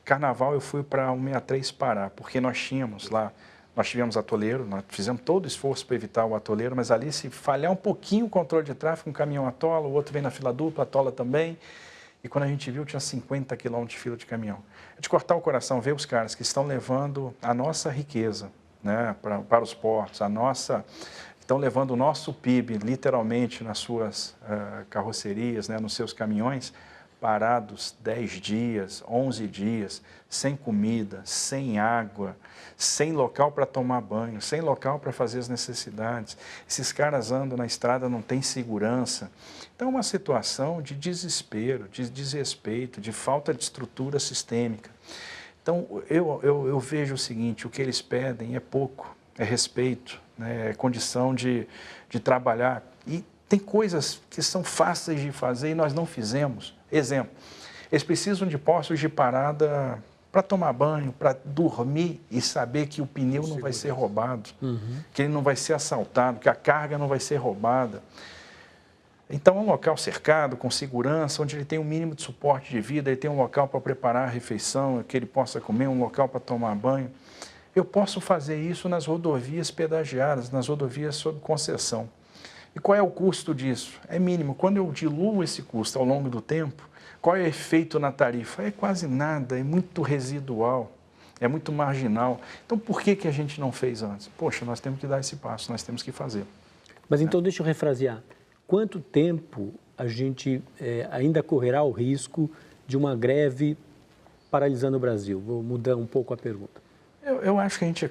Carnaval eu fui para 163 Pará, porque nós tivemos atoleiro, nós fizemos todo o esforço para evitar o atoleiro, mas ali se falhar um pouquinho o controle de tráfego, um caminhão atola, o outro vem na fila dupla, atola também, e quando a gente viu tinha 50 quilômetros de fila de caminhão. É de cortar o coração ver os caras que estão levando a nossa riqueza, né, para os portos, estão levando o nosso PIB literalmente nas suas carrocerias, né, nos seus caminhões, parados 10 dias, 11 dias, sem comida, sem água, sem local para tomar banho, sem local para fazer as necessidades. Esses caras andam na estrada, não tem segurança. Então, é uma situação de desespero, de desrespeito, de falta de estrutura sistêmica. Então, eu vejo o seguinte, o que eles pedem é pouco, é respeito, né, é condição de trabalhar. E tem coisas que são fáceis de fazer e nós não fizemos. Exemplo, eles precisam de postos de parada para tomar banho, para dormir e saber que o pneu não vai ser roubado, que ele não vai ser assaltado, que a carga não vai ser roubada. Então, é um local cercado, com segurança, onde ele tem um mínimo de suporte de vida, ele tem um local para preparar a refeição, que ele possa comer, um local para tomar banho. Eu posso fazer isso nas rodovias pedagiadas, nas rodovias sob concessão. E qual é o custo disso? É mínimo. Quando eu diluo esse custo ao longo do tempo, qual é o efeito na tarifa? É quase nada, é muito residual, é muito marginal. Então, por que a gente não fez antes? Poxa, nós temos que dar esse passo, nós temos que fazer. Mas então, deixa eu refrasear. Quanto tempo a gente ainda correrá o risco de uma greve paralisando o Brasil? Vou mudar um pouco a pergunta. Eu acho que a gente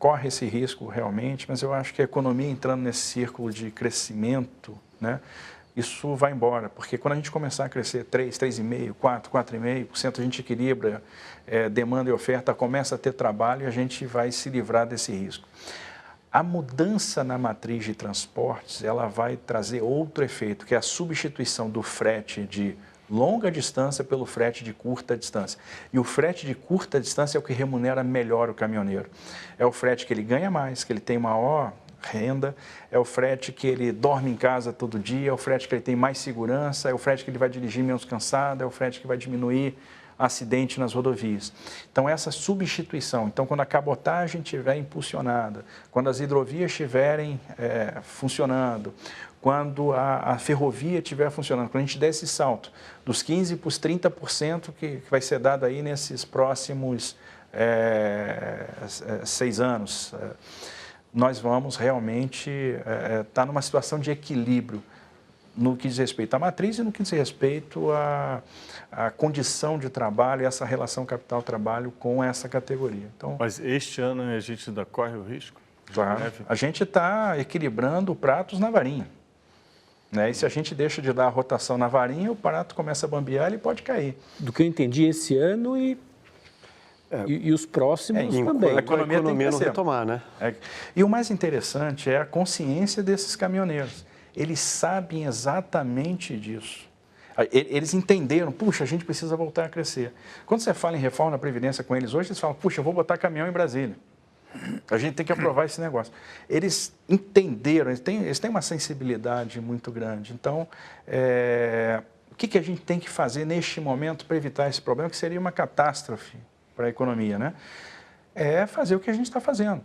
corre esse risco realmente, mas eu acho que a economia entrando nesse círculo de crescimento, né, isso vai embora, porque quando a gente começar a crescer 3, 3,5%, 4, 4,5%, a gente equilibra demanda e oferta, começa a ter trabalho e a gente vai se livrar desse risco. A mudança na matriz de transportes, ela vai trazer outro efeito, que é a substituição do frete de longa distância pelo frete de curta distância. E o frete de curta distância é o que remunera melhor o caminhoneiro. É o frete que ele ganha mais, que ele tem maior renda, é o frete que ele dorme em casa todo dia, é o frete que ele tem mais segurança, é o frete que ele vai dirigir menos cansado, é o frete que vai diminuir acidente nas rodovias. Então, essa substituição, então, quando a cabotagem estiver impulsionada, quando as hidrovias estiverem funcionando, quando a ferrovia estiver funcionando, quando a gente der esse salto dos 15% para os 30% que vai ser dado aí nesses próximos 6 anos, nós vamos realmente estar numa situação de equilíbrio no que diz respeito à matriz e no que diz respeito à condição de trabalho e essa relação capital-trabalho com essa categoria. Então, mas este ano a gente ainda corre o risco? Claro, a gente está equilibrando pratos na varinha. Né? E se a gente deixa de dar a rotação na varinha, o prato começa a bambear e ele pode cair. Do que eu entendi, esse ano e os próximos também. A economia tem que não retomar, né? E o mais interessante é a consciência desses caminhoneiros. Eles sabem exatamente disso. Eles entenderam, puxa, a gente precisa voltar a crescer. Quando você fala em reforma da Previdência com eles hoje, eles falam, puxa, eu vou botar caminhão em Brasília. A gente tem que aprovar esse negócio. Eles entenderam, eles têm uma sensibilidade muito grande. Então, o que a gente tem que fazer neste momento para evitar esse problema, que seria uma catástrofe para a economia, né? É fazer o que a gente está fazendo.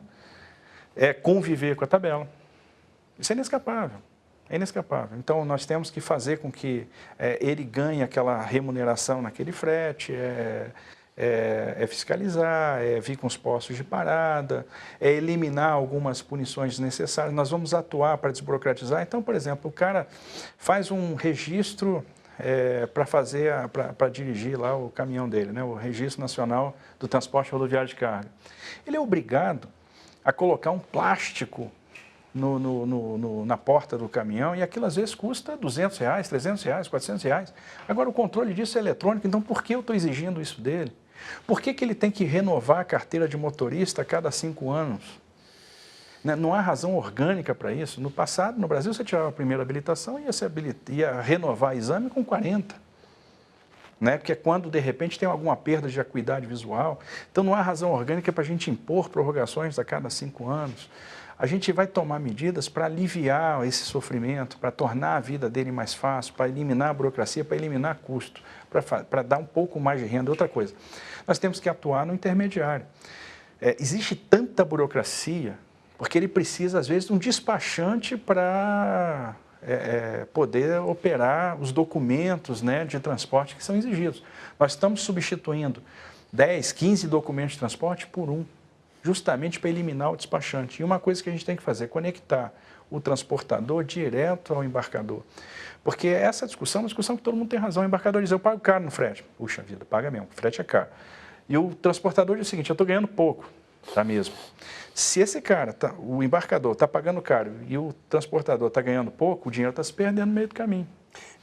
É conviver com a tabela. Isso é inescapável. É inescapável. Então, nós temos que fazer com que ele ganhe aquela remuneração naquele frete, fiscalizar, vir com os postos de parada, eliminar algumas punições necessárias. Nós vamos atuar para desburocratizar. Então, por exemplo, o cara faz um registro para dirigir lá o caminhão dele, né? O Registro Nacional do Transporte Rodoviário de Carga. Ele é obrigado a colocar um plástico na porta do caminhão e aquilo às vezes custa R$200, R$300, R$400. Agora o controle disso é eletrônico, então por que eu estou exigindo isso dele? Por que ele tem que renovar a carteira de motorista a cada 5 anos? Não há razão orgânica para isso. No passado, no Brasil, você tirava a primeira habilitação e ia renovar exame com 40. Né? Porque é quando, de repente, tem alguma perda de acuidade visual. Então, não há razão orgânica para a gente impor prorrogações a cada 5 anos. A gente vai tomar medidas para aliviar esse sofrimento, para tornar a vida dele mais fácil, para eliminar a burocracia, para eliminar custo, para dar um pouco mais de renda. Outra coisa, nós temos que atuar no intermediário. Existe tanta burocracia, porque ele precisa, às vezes, de um despachante para poder operar os documentos, né, de transporte que são exigidos. Nós estamos substituindo 10, 15 documentos de transporte por um, justamente para eliminar o despachante. E uma coisa que a gente tem que fazer é conectar o transportador direto ao embarcador. Porque essa discussão é uma discussão que todo mundo tem razão. O embarcador diz, eu pago caro no frete. Puxa vida, paga mesmo, o frete é caro. E o transportador diz o seguinte, eu estou ganhando pouco, tá mesmo. Se esse cara, o embarcador, está pagando caro e o transportador está ganhando pouco, o dinheiro está se perdendo no meio do caminho.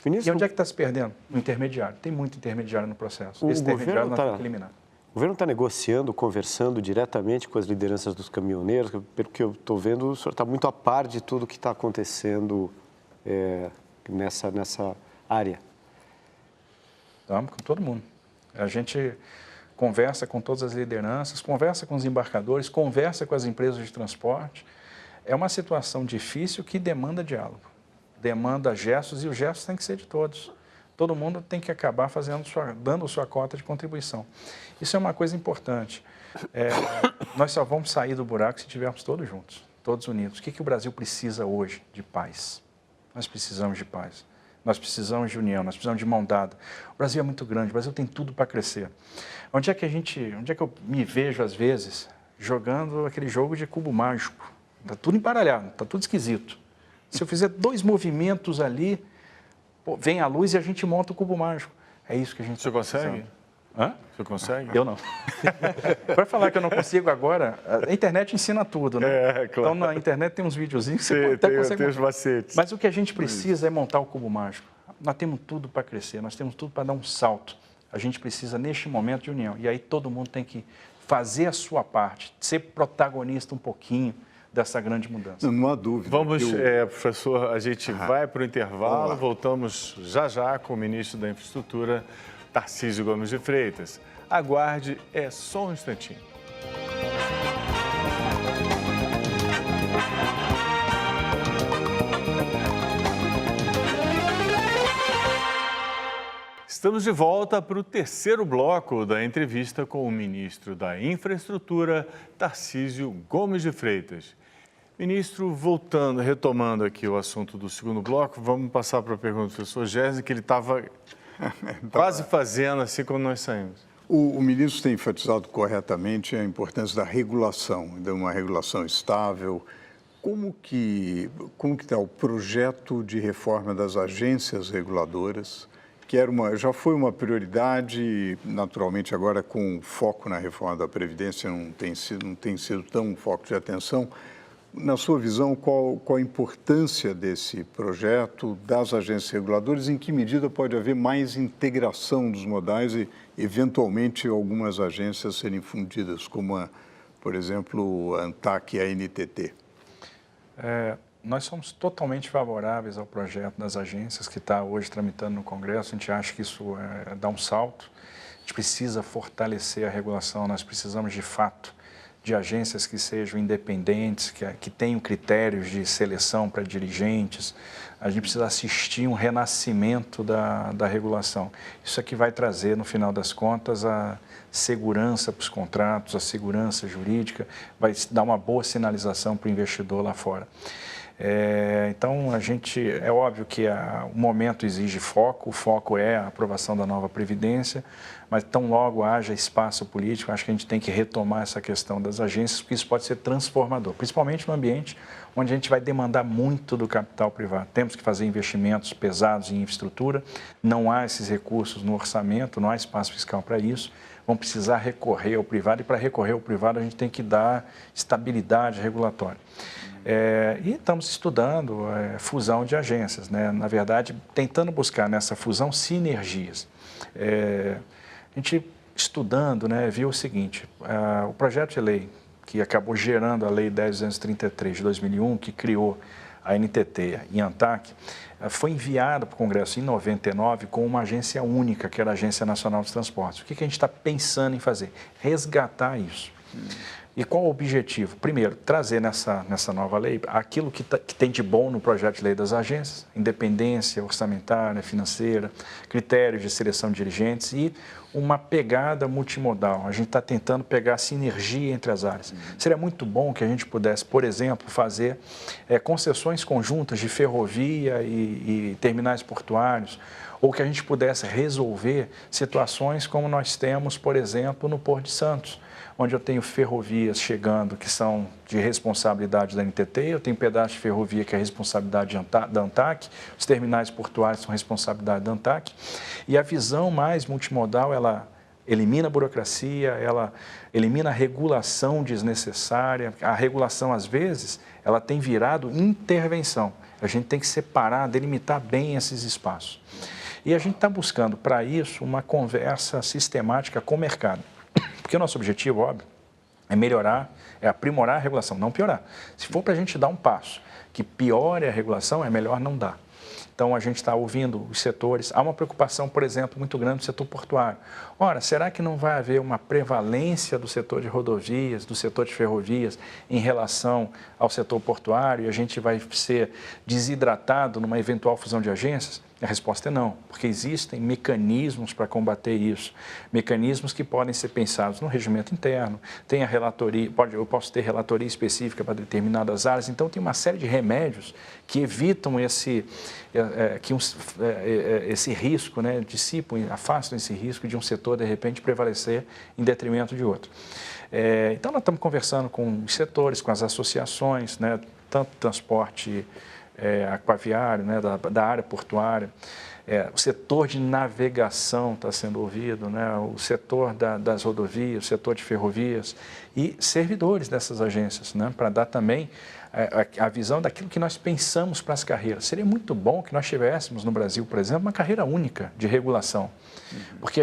Vinícius, e onde é que está se perdendo? No intermediário. Tem muito intermediário no processo. Esse intermediário nós temos que eliminar. O governo está negociando, conversando diretamente com as lideranças dos caminhoneiros, pelo que eu estou vendo, o senhor está muito a par de tudo que está acontecendo nessa área. Estamos com todo mundo. A gente conversa com todas as lideranças, conversa com os embarcadores, conversa com as empresas de transporte. É uma situação difícil que demanda diálogo, demanda gestos, e os gestos têm que ser de todos. Todo mundo tem que acabar dando sua cota de contribuição. Isso é uma coisa importante. Nós só vamos sair do buraco se estivermos todos juntos, todos unidos. O que o Brasil precisa hoje? De paz. Nós precisamos de paz. Nós precisamos de união, nós precisamos de mão dada. O Brasil é muito grande, o Brasil tem tudo para crescer. Onde é que eu me vejo, às vezes, jogando aquele jogo de cubo mágico? Está tudo embaralhado, está tudo esquisito. Se eu fizer 2 movimentos ali, vem a luz e a gente monta o cubo mágico. É isso que a gente Você consegue? Hã? Você consegue? Eu não. Para falar que eu não consigo agora, a internet ensina tudo, né? Claro. Então, na internet tem uns videozinhos que você até consegue... Tem os macetes. Mas o que a gente precisa é montar o cubo mágico. Nós temos tudo para crescer, nós temos tudo para dar um salto. A gente precisa, neste momento, de união. E aí todo mundo tem que fazer a sua parte, ser protagonista um pouquinho dessa grande mudança. Não há dúvida. Vamos, professor, a gente vai para o intervalo, voltamos já com o ministro da Infraestrutura, Tarcísio Gomes de Freitas. Aguarde, é só um instantinho. Estamos de volta para o terceiro bloco da entrevista com o ministro da Infraestrutura, Tarcísio Gomes de Freitas. Ministro, retomando aqui o assunto do segundo bloco, vamos passar para a pergunta do professor Gésio, que ele estava quase fazendo assim como nós saímos. O ministro tem enfatizado corretamente a importância da regulação, de uma regulação estável. Como que está o projeto de reforma das agências reguladoras, que já foi uma prioridade, naturalmente agora com foco na reforma da Previdência não tem sido tão um foco de atenção. Na sua visão, qual a importância desse projeto, das agências reguladoras, em que medida pode haver mais integração dos modais e, eventualmente, algumas agências serem fundidas, como, por exemplo, a ANTAC e a NTT? Nós somos totalmente favoráveis ao projeto das agências que está hoje tramitando no Congresso. A gente acha que isso dá um salto. A gente precisa fortalecer a regulação, nós precisamos, de fato, de agências que sejam independentes, que tenham critérios de seleção para dirigentes. A gente precisa assistir um renascimento da regulação. Isso aqui vai trazer, no final das contas, a segurança para os contratos, a segurança jurídica, vai dar uma boa sinalização para o investidor lá fora. Então, é óbvio que o momento exige foco, o foco é a aprovação da nova Previdência, mas tão logo haja espaço político, acho que a gente tem que retomar essa questão das agências, porque isso pode ser transformador, principalmente no ambiente onde a gente vai demandar muito do capital privado. Temos que fazer investimentos pesados em infraestrutura, não há esses recursos no orçamento, não há espaço fiscal para isso, vão precisar recorrer ao privado, e para recorrer ao privado a gente tem que dar estabilidade regulatória. E estamos estudando fusão de agências, né? Na verdade, tentando buscar nessa fusão sinergias. A gente estudando, né, viu o seguinte, o projeto de lei que acabou gerando a Lei 10.233 de 2001, que criou a NTT e a ANTAC, foi enviada para o Congresso em 99 com uma agência única, que era a Agência Nacional dos Transportes. O que a gente está pensando em fazer? Resgatar isso. E qual o objetivo? Primeiro, trazer nessa nova lei aquilo que tem de bom no projeto de lei das agências, independência orçamentária, financeira, critérios de seleção de dirigentes e uma pegada multimodal. A gente está tentando pegar sinergia entre as áreas. Seria muito bom que a gente pudesse, por exemplo, fazer concessões conjuntas de ferrovia e terminais portuários, ou que a gente pudesse resolver situações como nós temos, por exemplo, no Porto de Santos, onde eu tenho ferrovias chegando que são de responsabilidade da NTT, eu tenho pedaço de ferrovia que é responsabilidade da ANTAC, os terminais portuários são responsabilidade da ANTAC, e a visão mais multimodal, ela elimina a burocracia, ela elimina a regulação desnecessária. A regulação, às vezes, ela tem virado intervenção. A gente tem que separar, delimitar bem esses espaços. E a gente está buscando, para isso, uma conversa sistemática com o mercado. Porque o nosso objetivo, óbvio, é melhorar, é aprimorar a regulação, não piorar. Se for para a gente dar um passo que piore a regulação, é melhor não dar. Então, a gente está ouvindo os setores. Há uma preocupação, por exemplo, muito grande do setor portuário. Ora, será que não vai haver uma prevalência do setor de rodovias, do setor de ferrovias, em relação ao setor portuário e a gente vai ser desidratado numa eventual fusão de agências? A resposta é não, porque existem mecanismos para combater isso, mecanismos que podem ser pensados no regimento interno, tem a relatoria, eu posso ter relatoria específica para determinadas áreas, então tem uma série de remédios que evitam esse risco, né, dissipam, afastam esse risco de um setor, de repente, prevalecer em detrimento de outro. Então, nós estamos conversando com os setores, com as associações, né, tanto transporte aquaviário, né, da área portuária, o setor de navegação está sendo ouvido, né, o setor das rodovias, o setor de ferrovias e servidores dessas agências, né, para dar também a visão daquilo que nós pensamos para as carreiras. Seria muito bom que nós tivéssemos no Brasil, por exemplo, uma carreira única de regulação, porque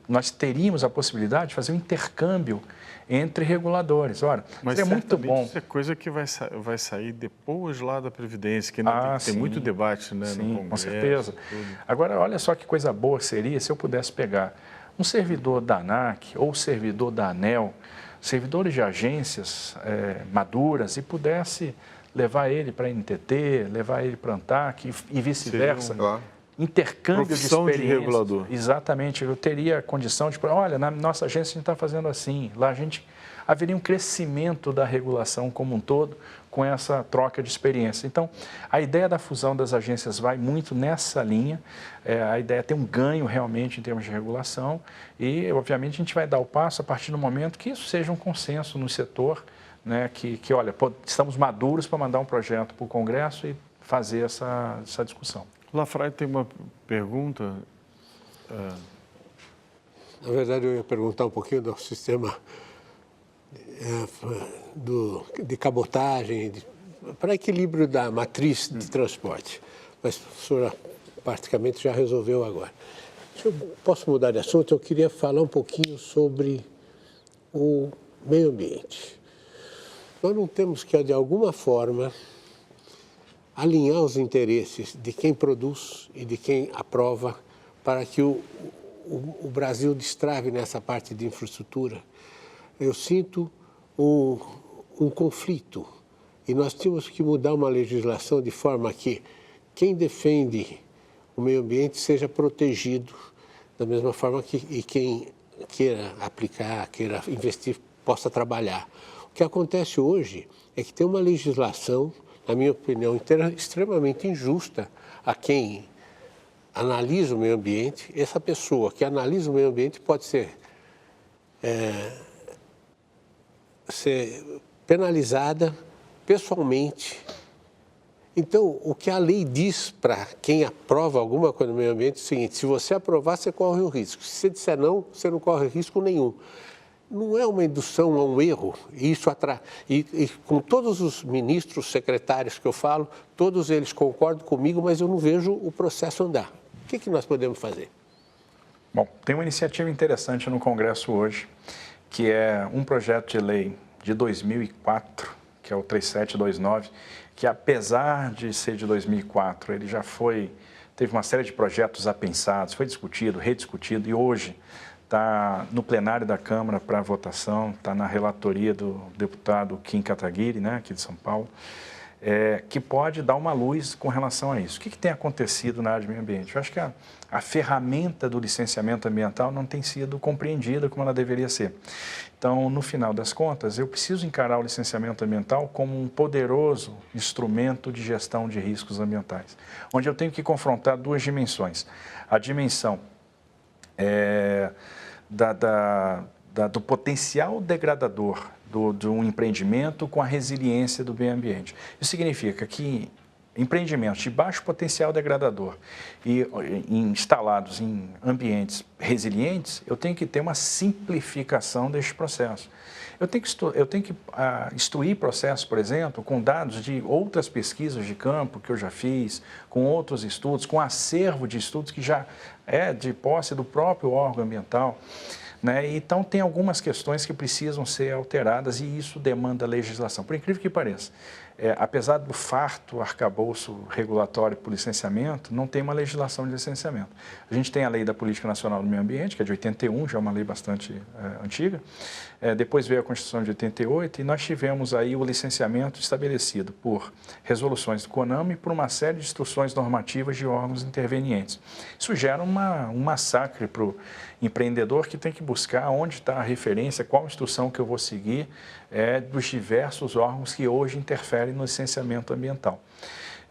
nós teríamos a possibilidade de fazer um intercâmbio entre reguladores. Ora, mas é muito bom. Isso é coisa que vai sair depois lá da Previdência, que ainda tem muito debate, né, sim, no Congresso. Com certeza. Tudo. Agora, olha só que coisa boa seria se eu pudesse pegar um servidor da ANAC ou servidor da ANEEL, servidores de agências maduras, e pudesse levar ele para a NTT, levar ele para a ANTAC e vice-versa. intercâmbio Profissão de de experiências. regulador. Exatamente, eu teria a condição de, olha, na nossa agência a gente está fazendo assim, lá haveria um crescimento da regulação como um todo com essa troca de experiência. Então, a ideia da fusão das agências vai muito nessa linha, a ideia é ter um ganho realmente em termos de regulação e, obviamente, a gente vai dar o passo a partir do momento que isso seja um consenso no setor, né, que olha, estamos maduros para mandar um projeto para o Congresso e fazer essa discussão. Lafray tem uma pergunta. Na verdade, eu ia perguntar um pouquinho do sistema de cabotagem, para equilíbrio da matriz de transporte. Mas a senhora praticamente já resolveu agora. Posso mudar de assunto? Eu queria falar um pouquinho sobre o meio ambiente. Nós não temos que, de alguma forma, alinhar os interesses de quem produz e de quem aprova para que o Brasil destrave nessa parte de infraestrutura. Eu sinto um conflito e nós temos que mudar uma legislação de forma que quem defende o meio ambiente seja protegido da mesma forma que quem queira aplicar, queira investir, possa trabalhar. O que acontece hoje é que tem uma legislação, na minha opinião, extremamente injusta a quem analisa o meio ambiente. Essa pessoa que analisa o meio ambiente pode ser penalizada pessoalmente. Então, o que a lei diz para quem aprova alguma coisa no meio ambiente é o seguinte: se você aprovar, você corre o risco. Se você disser não, você não corre risco nenhum. Não é uma indução a um erro, e com todos os ministros, secretários que eu falo, todos eles concordam comigo, mas eu não vejo o processo andar. O que nós podemos fazer? Bom, tem uma iniciativa interessante no Congresso hoje, que é um projeto de lei de 2004, que é o 3729, que apesar de ser de 2004, ele já teve uma série de projetos apensados, foi discutido, rediscutido, e hoje está no plenário da Câmara para votação, está na relatoria do deputado Kim Kataguiri, né, aqui de São Paulo, que pode dar uma luz com relação a isso. O que tem acontecido na área de meio ambiente? Eu acho que a ferramenta do licenciamento ambiental não tem sido compreendida como ela deveria ser. Então, no final das contas, eu preciso encarar o licenciamento ambiental como um poderoso instrumento de gestão de riscos ambientais, onde eu tenho que confrontar duas dimensões. A dimensão do potencial degradador de um empreendimento com a resiliência do meio ambiente. Isso significa que empreendimentos de baixo potencial degradador e instalados em ambientes resilientes, eu tenho que ter uma simplificação deste processo. Eu tenho que instruir processos, por exemplo, com dados de outras pesquisas de campo que eu já fiz, com outros estudos, com acervo de estudos que já é de posse do próprio órgão ambiental, né? Então, tem algumas questões que precisam ser alteradas e isso demanda legislação. Por incrível que pareça, apesar do farto arcabouço regulatório por licenciamento, não tem uma legislação de licenciamento. A gente tem a Lei da Política Nacional do Meio Ambiente, que é de 81, já é uma lei bastante antiga. Depois veio a Constituição de 88 e nós tivemos aí o licenciamento estabelecido por resoluções do CONAMA e por uma série de instruções normativas de órgãos intervenientes. Isso gera um massacre para o empreendedor que tem que buscar onde está a referência, qual instrução que eu vou seguir dos diversos órgãos que hoje interferem no licenciamento ambiental.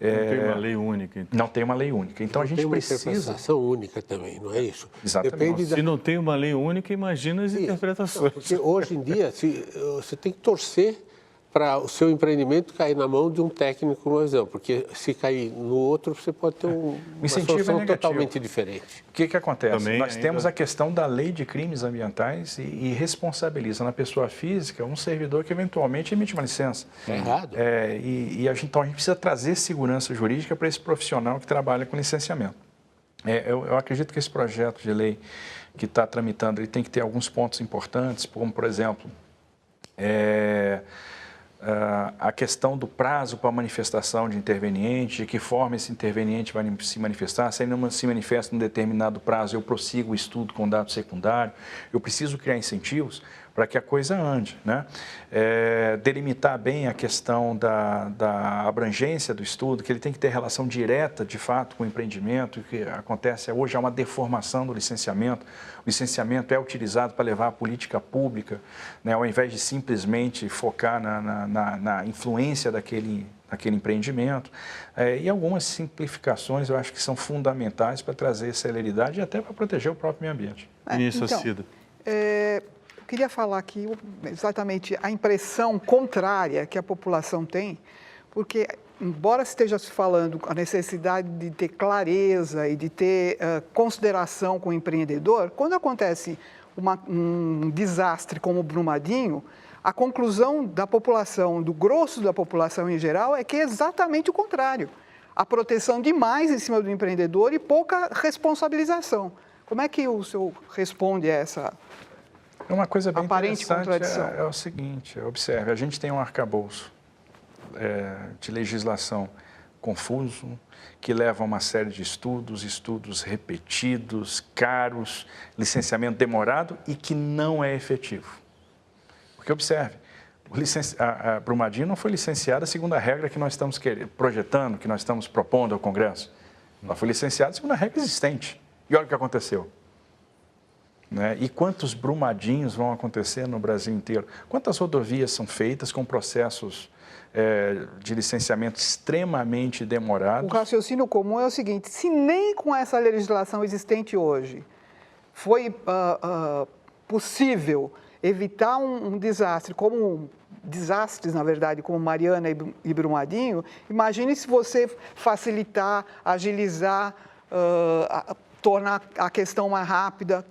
Não tem uma lei única. Então. Não tem uma lei única. Então, a gente precisa... Tem uma interpretação única também, não é isso? Exatamente. Se não tem uma lei única, imagina as interpretações. Porque hoje em dia, você tem que torcer para o seu empreendimento cair na mão de um técnico, por exemplo, porque se cair no outro, você pode ter uma solução totalmente diferente. O que acontece? Também Nós temos a questão da lei de crimes ambientais e responsabiliza na pessoa física um servidor que eventualmente emite uma licença. É errado. Então, a gente precisa trazer segurança jurídica para esse profissional que trabalha com licenciamento. Eu acredito que esse projeto de lei que está tramitando, ele tem que ter alguns pontos importantes, como, por exemplo, a questão do prazo para a manifestação de interveniente, de que forma esse interveniente vai se manifestar. Se ele não se manifesta em um determinado prazo, eu prossigo o estudo com dado secundário. Eu preciso criar incentivos para que a coisa ande, né? Delimitar bem a questão da abrangência do estudo, que ele tem que ter relação direta, de fato, com o empreendimento. O que acontece hoje é uma deformação do licenciamento. O licenciamento é utilizado para levar a política pública, né? Ao invés de simplesmente focar na influência daquele empreendimento. E algumas simplificações eu acho que são fundamentais para trazer celeridade e até para proteger o próprio meio ambiente. Ministro Cida. Eu queria falar aqui exatamente a impressão contrária que a população tem, porque, embora esteja se falando a necessidade de ter clareza e de ter consideração com o empreendedor, quando acontece um desastre como o Brumadinho, a conclusão da população, do grosso da população em geral, é que é exatamente o contrário. A proteção demais em cima do empreendedor e pouca responsabilização. Como é que o senhor responde a essa uma coisa bem aparente contradição? É o seguinte, observe, a gente tem um arcabouço de legislação confuso, que leva a uma série de estudos repetidos, caros, licenciamento demorado e que não é efetivo. Porque, observe, a Brumadinho não foi licenciada segundo a regra que nós estamos projetando, que nós estamos propondo ao Congresso. Ela foi licenciada segundo a regra existente. E olha o que aconteceu. Né? E quantos Brumadinhos vão acontecer no Brasil inteiro? Quantas rodovias são feitas com processos de licenciamento extremamente demorados? O raciocínio comum é o seguinte: se nem com essa legislação existente hoje foi possível evitar um desastre, desastres, na verdade, como Mariana e Brumadinho, imagine se você facilitar, agilizar, tornar a questão mais rápida.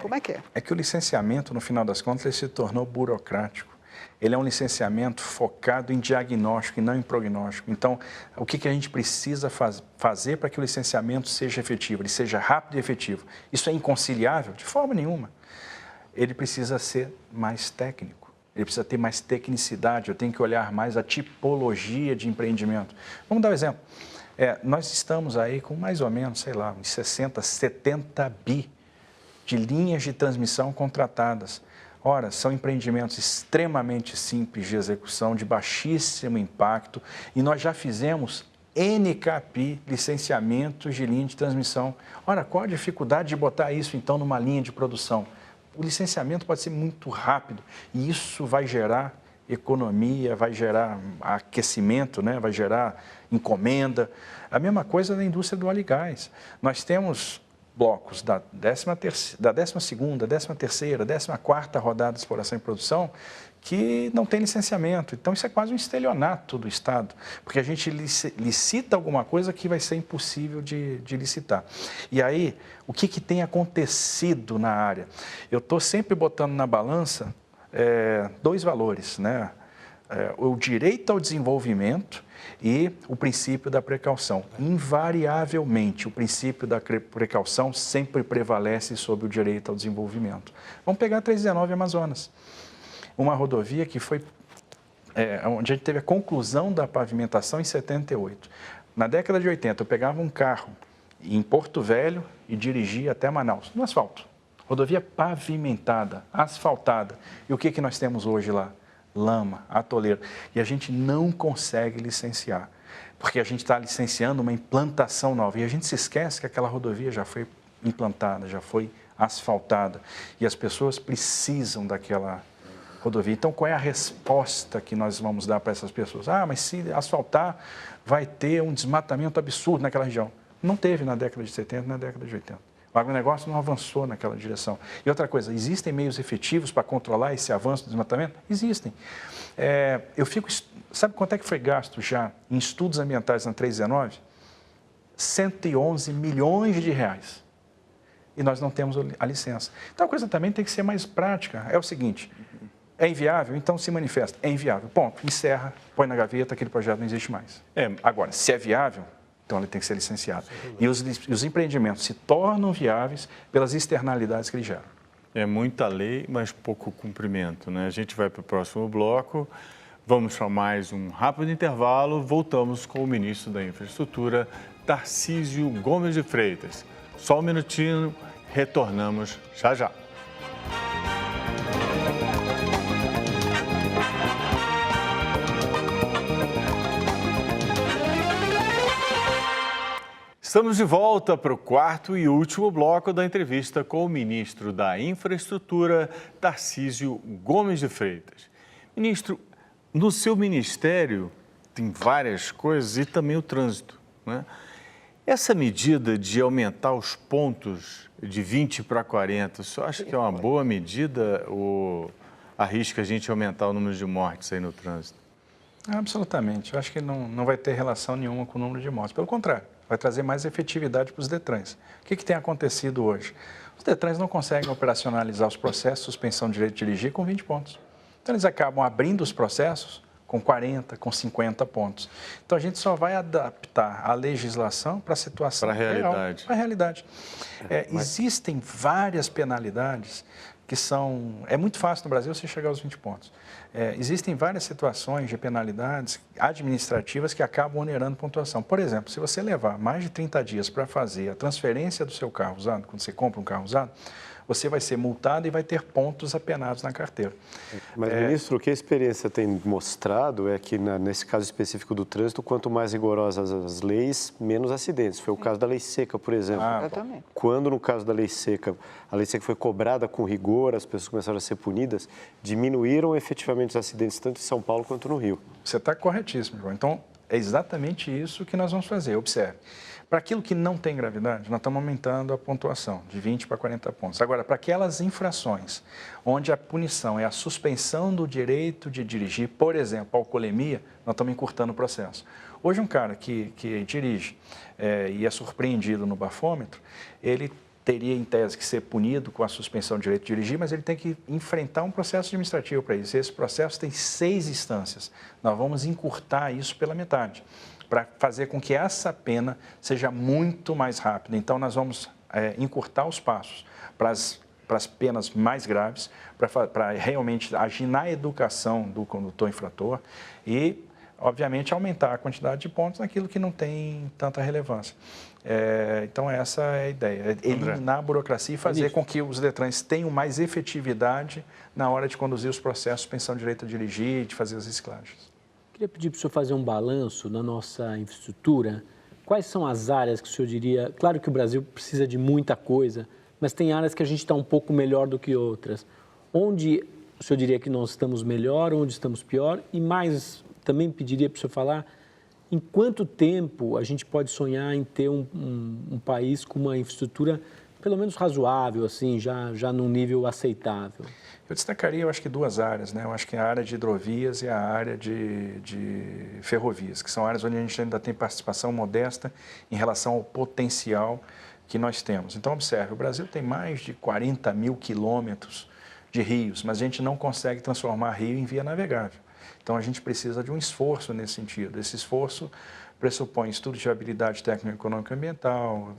Como é que é? É que o licenciamento, no final das contas, ele se tornou burocrático. Ele é um licenciamento focado em diagnóstico e não em prognóstico. Então, o que a gente precisa fazer para que o licenciamento seja efetivo, ele seja rápido e efetivo? Isso é inconciliável? De forma nenhuma. Ele precisa ser mais técnico, ele precisa ter mais tecnicidade, eu tenho que olhar mais a tipologia de empreendimento. Vamos dar um exemplo. Nós estamos aí com mais ou menos, sei lá, uns 60, 70 bi de linhas de transmissão contratadas. Ora, são empreendimentos extremamente simples de execução, de baixíssimo impacto, e nós já fizemos NCAPI, licenciamentos de linha de transmissão. Ora, qual a dificuldade de botar isso, então, numa linha de produção? O licenciamento pode ser muito rápido e isso vai gerar economia, vai gerar aquecimento, né? Vai gerar encomenda. A mesma coisa na indústria do óleo e gás. Nós temos blocos da 12ª, 13ª, 14ª rodada de exploração e produção que não tem licenciamento. Então, isso é quase um estelionato do Estado, porque a gente licita alguma coisa que vai ser impossível de licitar. E aí, o que tem acontecido na área? Eu estou sempre botando na balança dois valores, né? O direito ao desenvolvimento e o princípio da precaução. Invariavelmente, o princípio da precaução sempre prevalece sobre o direito ao desenvolvimento. Vamos pegar a 319 Amazonas. Uma rodovia que foi, onde a gente teve a conclusão da pavimentação em 78. Na década de 80, eu pegava um carro em Porto Velho e dirigia até Manaus, no asfalto. Rodovia pavimentada, asfaltada. E o que nós temos hoje lá? Lama, atoleiro. E a gente não consegue licenciar, porque a gente está licenciando uma implantação nova. E a gente se esquece que aquela rodovia já foi implantada, já foi asfaltada. E as pessoas precisam daquela rodovia. Então, qual é a resposta que nós vamos dar para essas pessoas? Mas se asfaltar, vai ter um desmatamento absurdo naquela região. Não teve na década de 70, na década de 80. O agronegócio não avançou naquela direção. E outra coisa, existem meios efetivos para controlar esse avanço do desmatamento? Existem. Sabe quanto é que foi gasto já em estudos ambientais na 319? 111 milhões de reais. E nós não temos a licença. Então, a coisa também tem que ser mais prática. É o seguinte, é inviável? Então se manifesta. É inviável. Ponto. Encerra, põe na gaveta, aquele projeto não existe mais. Agora, se é viável, então ele tem que ser licenciado. E os empreendimentos se tornam viáveis pelas externalidades que eles geram. É muita lei, mas pouco cumprimento, né? A gente vai para o próximo bloco. Vamos para mais um rápido intervalo. Voltamos com o ministro da Infraestrutura, Tarcísio Gomes de Freitas. Só um minutinho, retornamos já já. Estamos de volta para o quarto e último bloco da entrevista com o ministro da Infraestrutura, Tarcísio Gomes de Freitas. Ministro, no seu ministério tem várias coisas e também o trânsito, né? Essa medida de aumentar os pontos de 20 para 40, o senhor acha que é uma boa medida ou arrisca a gente aumentar o número de mortes aí no trânsito? Absolutamente. Eu acho que não vai ter relação nenhuma com o número de mortes. Pelo contrário, vai trazer mais efetividade para os DETRANs. O que tem acontecido hoje? Os DETRANs não conseguem operacionalizar os processos de suspensão de direito de dirigir com 20 pontos. Então, eles acabam abrindo os processos com 40, com 50 pontos. Então, a gente só vai adaptar a legislação para a situação real, para a realidade. Existem várias penalidades que são... É muito fácil no Brasil você chegar aos 20 pontos. Existem várias situações de penalidades administrativas que acabam onerando pontuação. Por exemplo, se você levar mais de 30 dias para fazer a transferência do seu carro usado, quando você compra um carro usado, você vai ser multado e vai ter pontos apenados na carteira. Mas, ministro, o que a experiência tem mostrado é que, nesse caso específico do trânsito, quanto mais rigorosas as leis, menos acidentes. Foi o caso da lei seca, por exemplo. Exatamente. Quando, no caso da lei seca, a lei seca foi cobrada com rigor, as pessoas começaram a ser punidas, diminuíram efetivamente os acidentes, tanto em São Paulo quanto no Rio. Você está corretíssimo, João. Então, é exatamente isso que nós vamos fazer. Observe. Para aquilo que não tem gravidade, nós estamos aumentando a pontuação de 20 para 40 pontos. Agora, para aquelas infrações onde a punição é a suspensão do direito de dirigir, por exemplo, alcoolemia, nós estamos encurtando o processo. Hoje, um cara que dirige e é surpreendido no bafômetro, ele teria, em tese, que ser punido com a suspensão do direito de dirigir, mas ele tem que enfrentar um processo administrativo para isso. Esse processo tem 6 instâncias. Nós vamos encurtar isso pela metade, para fazer com que essa pena seja muito mais rápida. Então, nós vamos encurtar os passos para as penas mais graves, para realmente agir na educação do condutor infrator e, obviamente, aumentar a quantidade de pontos naquilo que não tem tanta relevância. Então, essa é a ideia, eliminar a burocracia e fazer com que os DETRANs tenham mais efetividade na hora de conduzir os processos de suspensão de direito a dirigir e de fazer as reciclagens. Queria pedir para o senhor fazer um balanço na nossa infraestrutura. Quais são as áreas que o senhor diria... Claro que o Brasil precisa de muita coisa, mas tem áreas que a gente está um pouco melhor do que outras. Onde o senhor diria que nós estamos melhor, onde estamos pior? E mais, também pediria para o senhor falar em quanto tempo a gente pode sonhar em ter um país com uma infraestrutura pelo menos razoável, assim, já num nível aceitável. Eu destacaria, eu acho que 2 áreas, né? Eu acho que a área de hidrovias e a área de ferrovias, que são áreas onde a gente ainda tem participação modesta em relação ao potencial que nós temos. Então, observe, o Brasil tem mais de 40 mil quilômetros de rios, mas a gente não consegue transformar rio em via navegável. Então, a gente precisa de um esforço nesse sentido. Esse esforço pressupõe estudo de viabilidade técnico-econômica ambiental,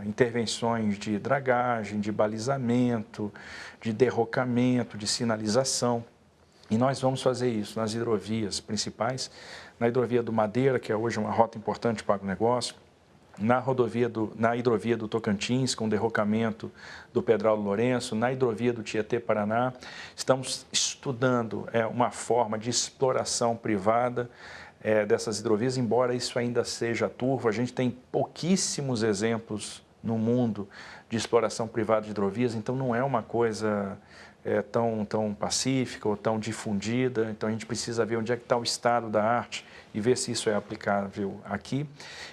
intervenções de dragagem, de balizamento, de derrocamento, de sinalização. E nós vamos fazer isso nas hidrovias principais, na hidrovia do Madeira, que é hoje uma rota importante para o agronegócio, na hidrovia do Tocantins, com o derrocamento do Pedral do Lourenço, na hidrovia do Tietê-Paraná. Estamos estudando uma forma de exploração privada dessas hidrovias, embora isso ainda seja turvo. A gente tem pouquíssimos exemplos no mundo de exploração privada de hidrovias, então não é uma coisa tão pacífica ou tão difundida. Então, a gente precisa ver onde é que está o estado da arte e ver se isso é aplicável aqui.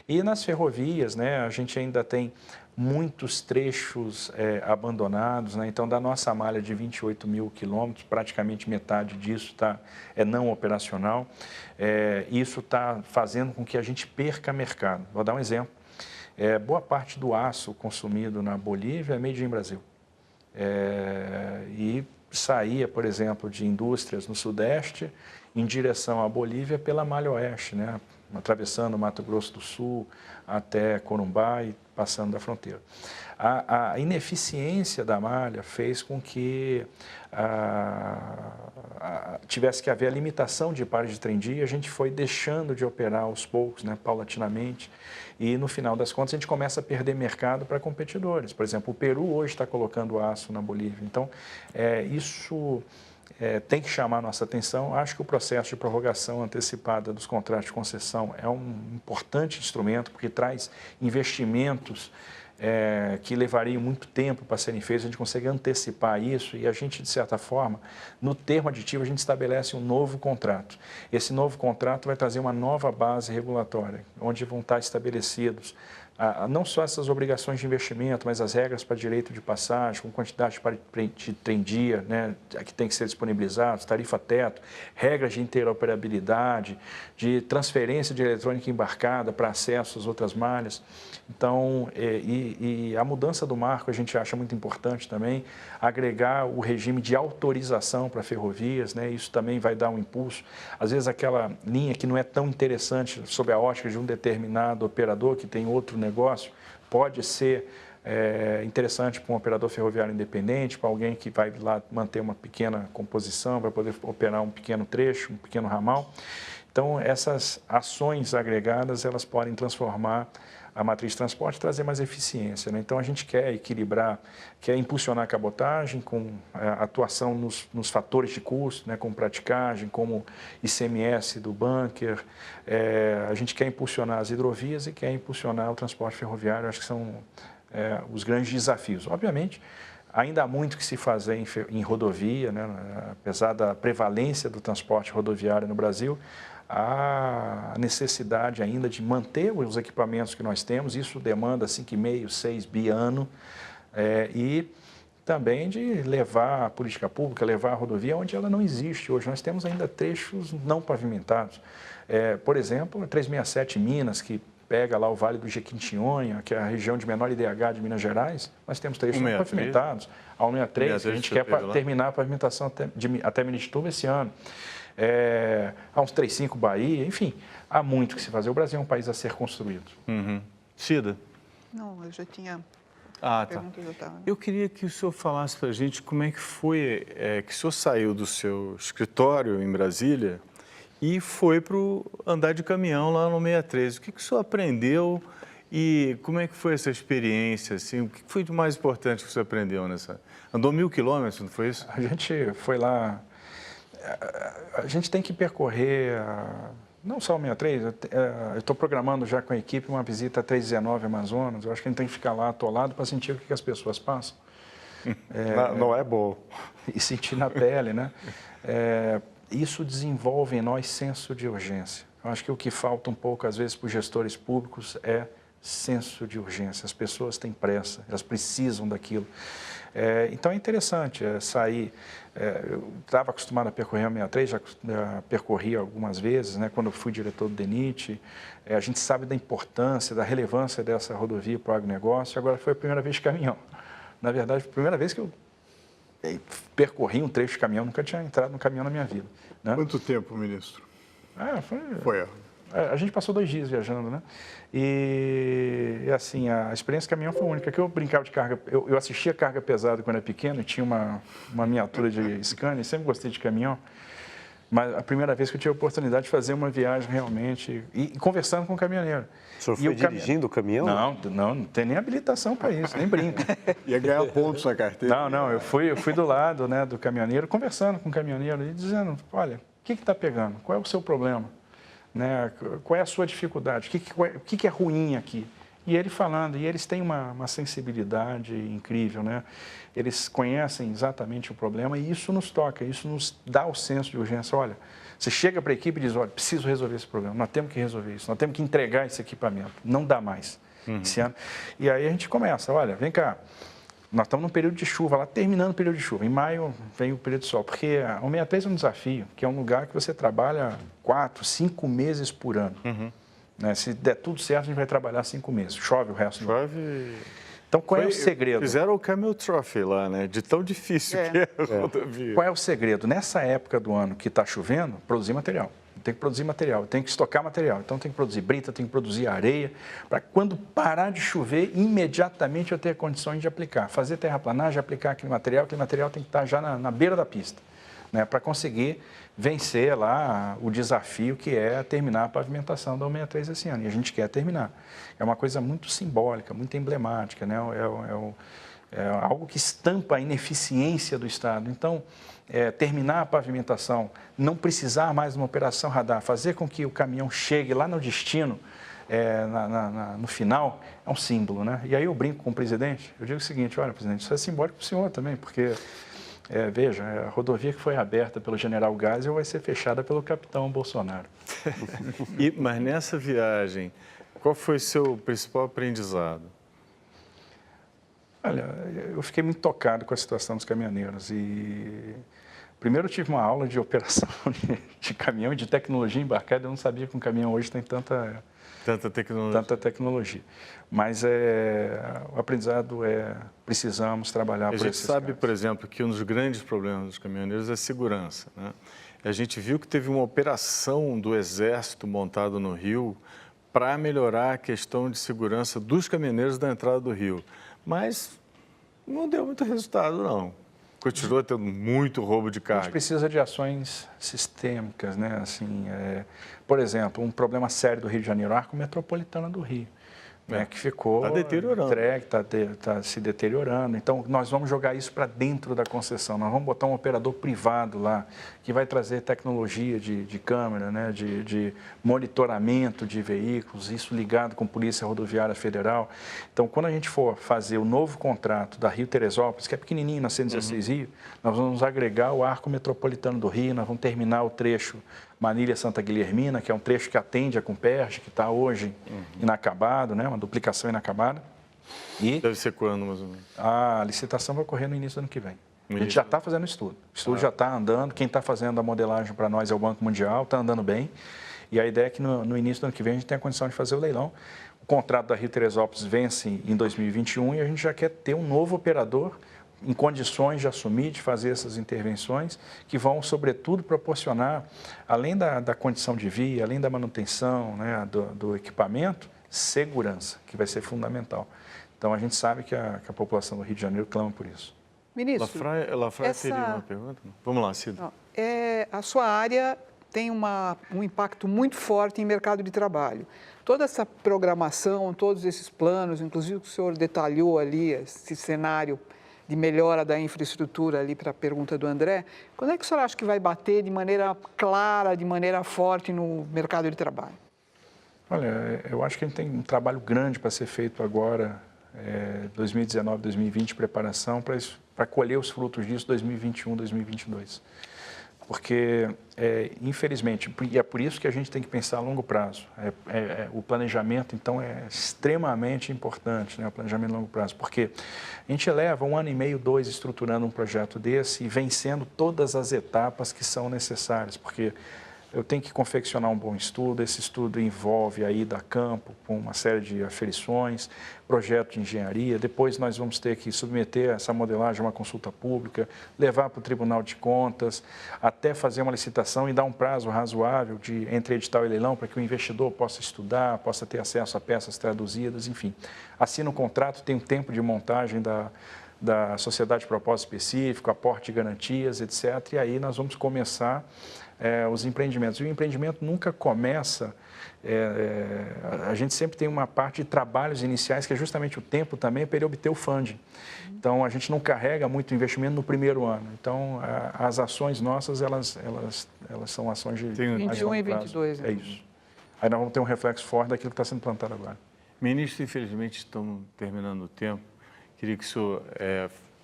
E nas ferrovias, né, a gente ainda tem muitos trechos abandonados, né? Então, da nossa malha de 28 mil quilômetros, praticamente metade disso é não operacional. Isso está fazendo com que a gente perca mercado. Vou dar um exemplo. Boa parte do aço consumido na Bolívia é made in Brasil. E saía, por exemplo, de indústrias no Sudeste em direção à Bolívia pela malha oeste, né? Atravessando o Mato Grosso do Sul até Corumbá e passando da fronteira. A ineficiência da malha fez com que tivesse que haver a limitação de pares de trem-dia e a gente foi deixando de operar aos poucos, né, paulatinamente, e no final das contas a gente começa a perder mercado para competidores. Por exemplo, o Peru hoje está colocando aço na Bolívia. Então, isso tem que chamar a nossa atenção. Acho que o processo de prorrogação antecipada dos contratos de concessão é um importante instrumento, porque traz investimentos que levariam muito tempo para serem feitos. A gente consegue antecipar isso e a gente, de certa forma, no termo aditivo, a gente estabelece um novo contrato. Esse novo contrato vai trazer uma nova base regulatória, onde vão estar estabelecidos não só essas obrigações de investimento, mas as regras para direito de passagem, com quantidade de trem-dia, né, que tem que ser disponibilizados, tarifa teto, regras de interoperabilidade, de transferência de eletrônica embarcada para acesso às outras malhas. Então, e a mudança do marco a gente acha muito importante também, agregar o regime de autorização para ferrovias, né, isso também vai dar um impulso. Às vezes aquela linha que não é tão interessante sob a ótica de um determinado operador que tem outro negócio, pode ser interessante para um operador ferroviário independente, para alguém que vai lá manter uma pequena composição, vai poder operar um pequeno trecho, um pequeno ramal. Então, essas ações agregadas, elas podem transformar a matriz de transporte e trazer mais eficiência, né? Então, a gente quer equilibrar, quer impulsionar a cabotagem com a atuação nos fatores de custo, né? Como praticagem, como ICMS do bunker. A gente quer impulsionar as hidrovias e quer impulsionar o transporte ferroviário. Acho que são os grandes desafios. Obviamente, ainda há muito que se fazer em rodovia, né? Apesar da prevalência do transporte rodoviário no Brasil, há a necessidade ainda de manter os equipamentos que nós temos, isso demanda 5,5, 6 bi ano, e também de levar a política pública, levar a rodovia onde ela não existe hoje. Nós temos ainda trechos não pavimentados. Por exemplo, a 367 Minas, que pega lá o Vale do Jequitinhonha, que é a região de menor IDH de Minas Gerais, nós temos trechos não pavimentados. A 163, a gente quer terminar a pavimentação até Miritituba esse ano. Há uns 35 Bahia, enfim, há muito que se fazer. O Brasil é um país a ser construído. Cida? Não, eu já tinha perguntas. Eu queria que o senhor falasse para a gente como é que foi que o senhor saiu do seu escritório em Brasília e foi para andar de caminhão lá no 63. O que o senhor aprendeu e como é que foi essa experiência? Assim, o que foi de mais importante que o senhor aprendeu nessa... Andou 1.000 quilômetros, não foi isso? A gente foi lá... A gente tem que percorrer, não só o 63, eu estou programando já com a equipe uma visita a 319 Amazonas. Eu acho que a gente tem que ficar lá atolado para sentir o que as pessoas passam. Não é bom. E sentir na pele, né? Isso desenvolve em nós senso de urgência. Eu acho que o que falta um pouco, às vezes, para os gestores públicos é senso de urgência. As pessoas têm pressa, elas precisam daquilo. Então, é interessante sair. Eu estava acostumado a percorrer a 63, já percorri algumas vezes, né, quando eu fui diretor do DENIT. A gente sabe da importância, da relevância dessa rodovia para o agronegócio. Agora, foi a primeira vez de caminhão. Na verdade, foi a primeira vez que eu percorri um trecho de caminhão, nunca tinha entrado no caminhão na minha vida. Né? Quanto tempo, ministro? Foi. A gente passou 2 dias viajando, né? E assim, a experiência de caminhão foi única. Que eu brincava de carga, eu assistia carga pesada quando era pequeno, tinha uma miniatura de Scania, sempre gostei de caminhão. Mas a primeira vez que eu tive a oportunidade de fazer uma viagem realmente, e conversando com o caminhoneiro. O senhor foi dirigindo o caminhão? Não tem nem habilitação para isso, nem brinco. Ia ganhar pontos na carteira? Não, eu fui do lado, né, do caminhoneiro, conversando com o caminhoneiro e dizendo, olha, o que está pegando? Qual é o seu problema? Né? Qual é a sua dificuldade? O que é ruim aqui? E ele falando, e eles têm uma sensibilidade incrível, né? Eles conhecem exatamente o problema e isso nos toca, isso nos dá o senso de urgência. Olha, você chega para a equipe e diz, olha, preciso resolver esse problema, nós temos que resolver isso, nós temos que entregar esse equipamento, não dá mais esse ano. E aí a gente começa, olha, vem cá, nós estamos num período de chuva, lá terminando o período de chuva. Em maio vem o período de sol, porque o 63 é um desafio, que é um lugar que você trabalha 4, 5 meses por ano. Né? Se der tudo certo, a gente vai trabalhar 5 meses. Chove o resto. Chove. Então, qual é o segredo? Fizeram o Camel Trophy lá, né? De tão difícil que é a rodovia. Qual é o segredo? Nessa época do ano que está chovendo, produzir material. Tem que produzir material, tem que estocar material. Então, tem que produzir brita, tem que produzir areia, para quando parar de chover, imediatamente eu ter condições de aplicar. Fazer terraplanagem, aplicar aquele material tem que estar já na beira da pista, né, para conseguir vencer lá o desafio que é terminar a pavimentação da 163 esse ano. E a gente quer terminar. É uma coisa muito simbólica, muito emblemática, né? algo que estampa a ineficiência do Estado. Então, terminar a pavimentação, não precisar mais de uma operação radar, fazer com que o caminhão chegue lá no destino, no final, é um símbolo, né? E aí eu brinco com o presidente, eu digo o seguinte: olha, presidente, isso é simbólico para o senhor também, porque, veja, a rodovia que foi aberta pelo general Geisel vai ser fechada pelo capitão Bolsonaro. Mas nessa viagem, qual foi o seu principal aprendizado? Olha, eu fiquei muito tocado com a situação dos caminhoneiros e primeiro eu tive uma aula de operação de caminhão e de tecnologia embarcada. Eu não sabia que um caminhão hoje tem tanta tecnologia. Mas o aprendizado precisamos trabalhar por esses casos. A gente sabe, por exemplo, que um dos grandes problemas dos caminhoneiros é a segurança, né? A gente viu que teve uma operação do Exército montada no Rio para melhorar a questão de segurança dos caminhoneiros da entrada do Rio. Mas não deu muito resultado, não. Continua tendo muito roubo de carga. A gente precisa de ações sistêmicas, né? Assim, por exemplo, um problema sério do Rio de Janeiro, o arco metropolitano do Rio, né? Que ficou entregue, está se deteriorando. Então, nós vamos jogar isso para dentro da concessão. Nós vamos botar um operador privado lá, que vai trazer tecnologia de câmera, né? de monitoramento de veículos, isso ligado com a Polícia Rodoviária Federal. Então, quando a gente for fazer o novo contrato da Rio-Teresópolis, que é pequenininho, na 116 Rio, nós vamos agregar o arco metropolitano do Rio, nós vamos terminar o trecho Manilha-Santa Guilhermina, que é um trecho que atende a Comperj, que está hoje inacabado, né? Uma duplicação inacabada. E deve ser quando, mais ou menos? A licitação vai ocorrer no início do ano que vem. A gente já está fazendo o estudo. O estudo já está andando. Quem está fazendo a modelagem para nós é o Banco Mundial, está andando bem. E a ideia é que no início do ano que vem a gente tenha a condição de fazer o leilão. O contrato da Rio-Teresópolis vence em 2021 e a gente já quer ter um novo operador em condições de assumir, de fazer essas intervenções, que vão, sobretudo, proporcionar, além da condição de via, além da manutenção, né, do equipamento, segurança, que vai ser fundamental. Então, a gente sabe que a população do Rio de Janeiro clama por isso. Ministro, Lafraie teria uma pergunta? Vamos lá, Cida. A sua área tem um impacto muito forte em mercado de trabalho. Toda essa programação, todos esses planos, inclusive o que o senhor detalhou ali, esse cenário de melhora da infraestrutura ali para a pergunta do André, quando é que o senhor acha que vai bater de maneira clara, de maneira forte no mercado de trabalho? Olha, eu acho que a gente tem um trabalho grande para ser feito agora, 2019, 2020, preparação para colher os frutos disso 2021, 2022. Porque, infelizmente, e é por isso que a gente tem que pensar a longo prazo. O planejamento, então, é extremamente importante, né? O planejamento a longo prazo, porque a gente leva 1 ano e meio, 2, estruturando um projeto desse e vencendo todas as etapas que são necessárias, porque eu tenho que confeccionar um bom estudo, esse estudo envolve a ida a campo com uma série de aferições, projeto de engenharia, depois nós vamos ter que submeter essa modelagem a uma consulta pública, levar para o Tribunal de Contas, até fazer uma licitação e dar um prazo razoável entre edital e leilão para que o investidor possa estudar, possa ter acesso a peças traduzidas, enfim. Assina o contrato, tem um tempo de montagem da sociedade de propósito específico, aporte de garantias, etc. E aí nós vamos começar os empreendimentos. E o empreendimento nunca começa, a gente sempre tem uma parte de trabalhos iniciais, que é justamente o tempo também para ele obter o funding. Então, a gente não carrega muito investimento no primeiro ano. Então, as ações nossas, elas são ações de 21 e 22. É isso. Aí nós vamos ter um reflexo forte daquilo que está sendo plantado agora. Ministro, infelizmente, estamos terminando o tempo. Queria que o senhor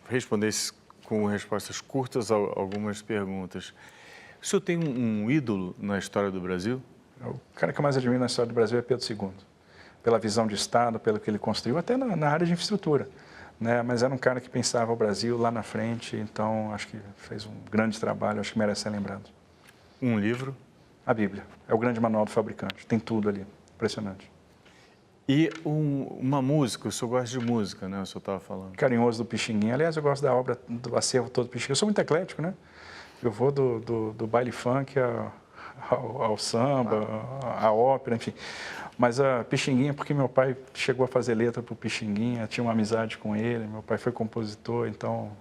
respondesse com respostas curtas a algumas perguntas. O senhor tem um ídolo na história do Brasil? O cara que eu mais admiro na história do Brasil é Pedro II, pela visão de Estado, pelo que ele construiu, até na área de infraestrutura, né? Mas era um cara que pensava o Brasil lá na frente, então acho que fez um grande trabalho, acho que merece ser lembrado. Um livro? A Bíblia, é o grande manual do fabricante, tem tudo ali, impressionante. E uma música, o senhor gosta de música, né? O senhor estava falando. Carinhoso do Pixinguinha, aliás, eu gosto da obra, do acervo todo do Pixinguinha, eu sou muito eclético, né? Eu vou do baile funk ao samba, à ópera, enfim. Mas a Pixinguinha, porque meu pai chegou a fazer letra para o Pixinguinha, tinha uma amizade com ele, meu pai foi compositor, então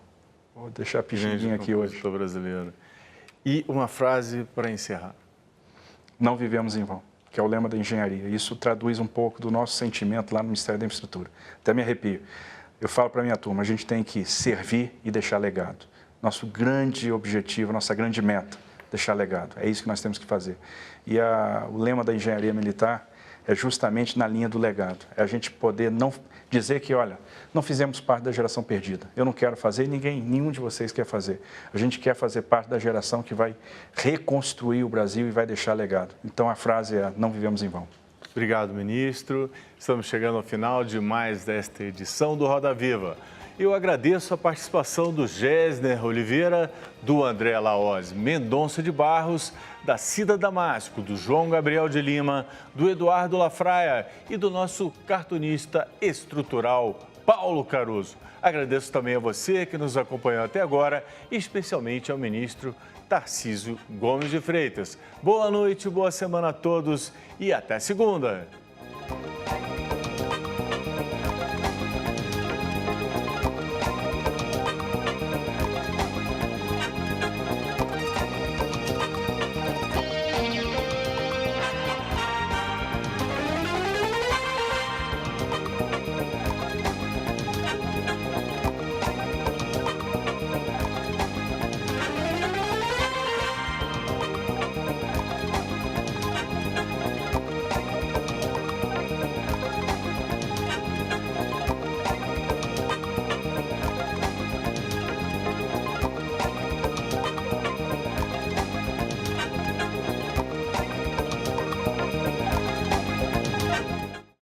vou deixar a Pixinguinha aqui hoje. Brasileiro. E uma frase para encerrar. Não vivemos em vão, que é o lema da engenharia. Isso traduz um pouco do nosso sentimento lá no Ministério da Infraestrutura. Até me arrepio. Eu falo para a minha turma, a gente tem que servir e deixar legado. Nosso grande objetivo, nossa grande meta, deixar legado. É isso que nós temos que fazer. E o lema da engenharia militar é justamente na linha do legado. É a gente poder não dizer que, olha, não fizemos parte da geração perdida. Eu não quero fazer, nenhum de vocês quer fazer. A gente quer fazer parte da geração que vai reconstruir o Brasil e vai deixar legado. Então a frase é, não vivemos em vão. Obrigado, ministro. Estamos chegando ao final de mais desta edição do Roda Viva. Eu agradeço a participação do Gésner Oliveira, do André Laós Mendonça de Barros, da Cida Damasco, do João Gabriel de Lima, do Eduardo Lafraia e do nosso cartunista estrutural, Paulo Caruso. Agradeço também a você que nos acompanhou até agora, e especialmente ao ministro Tarcísio Gomes de Freitas. Boa noite, boa semana a todos e até segunda.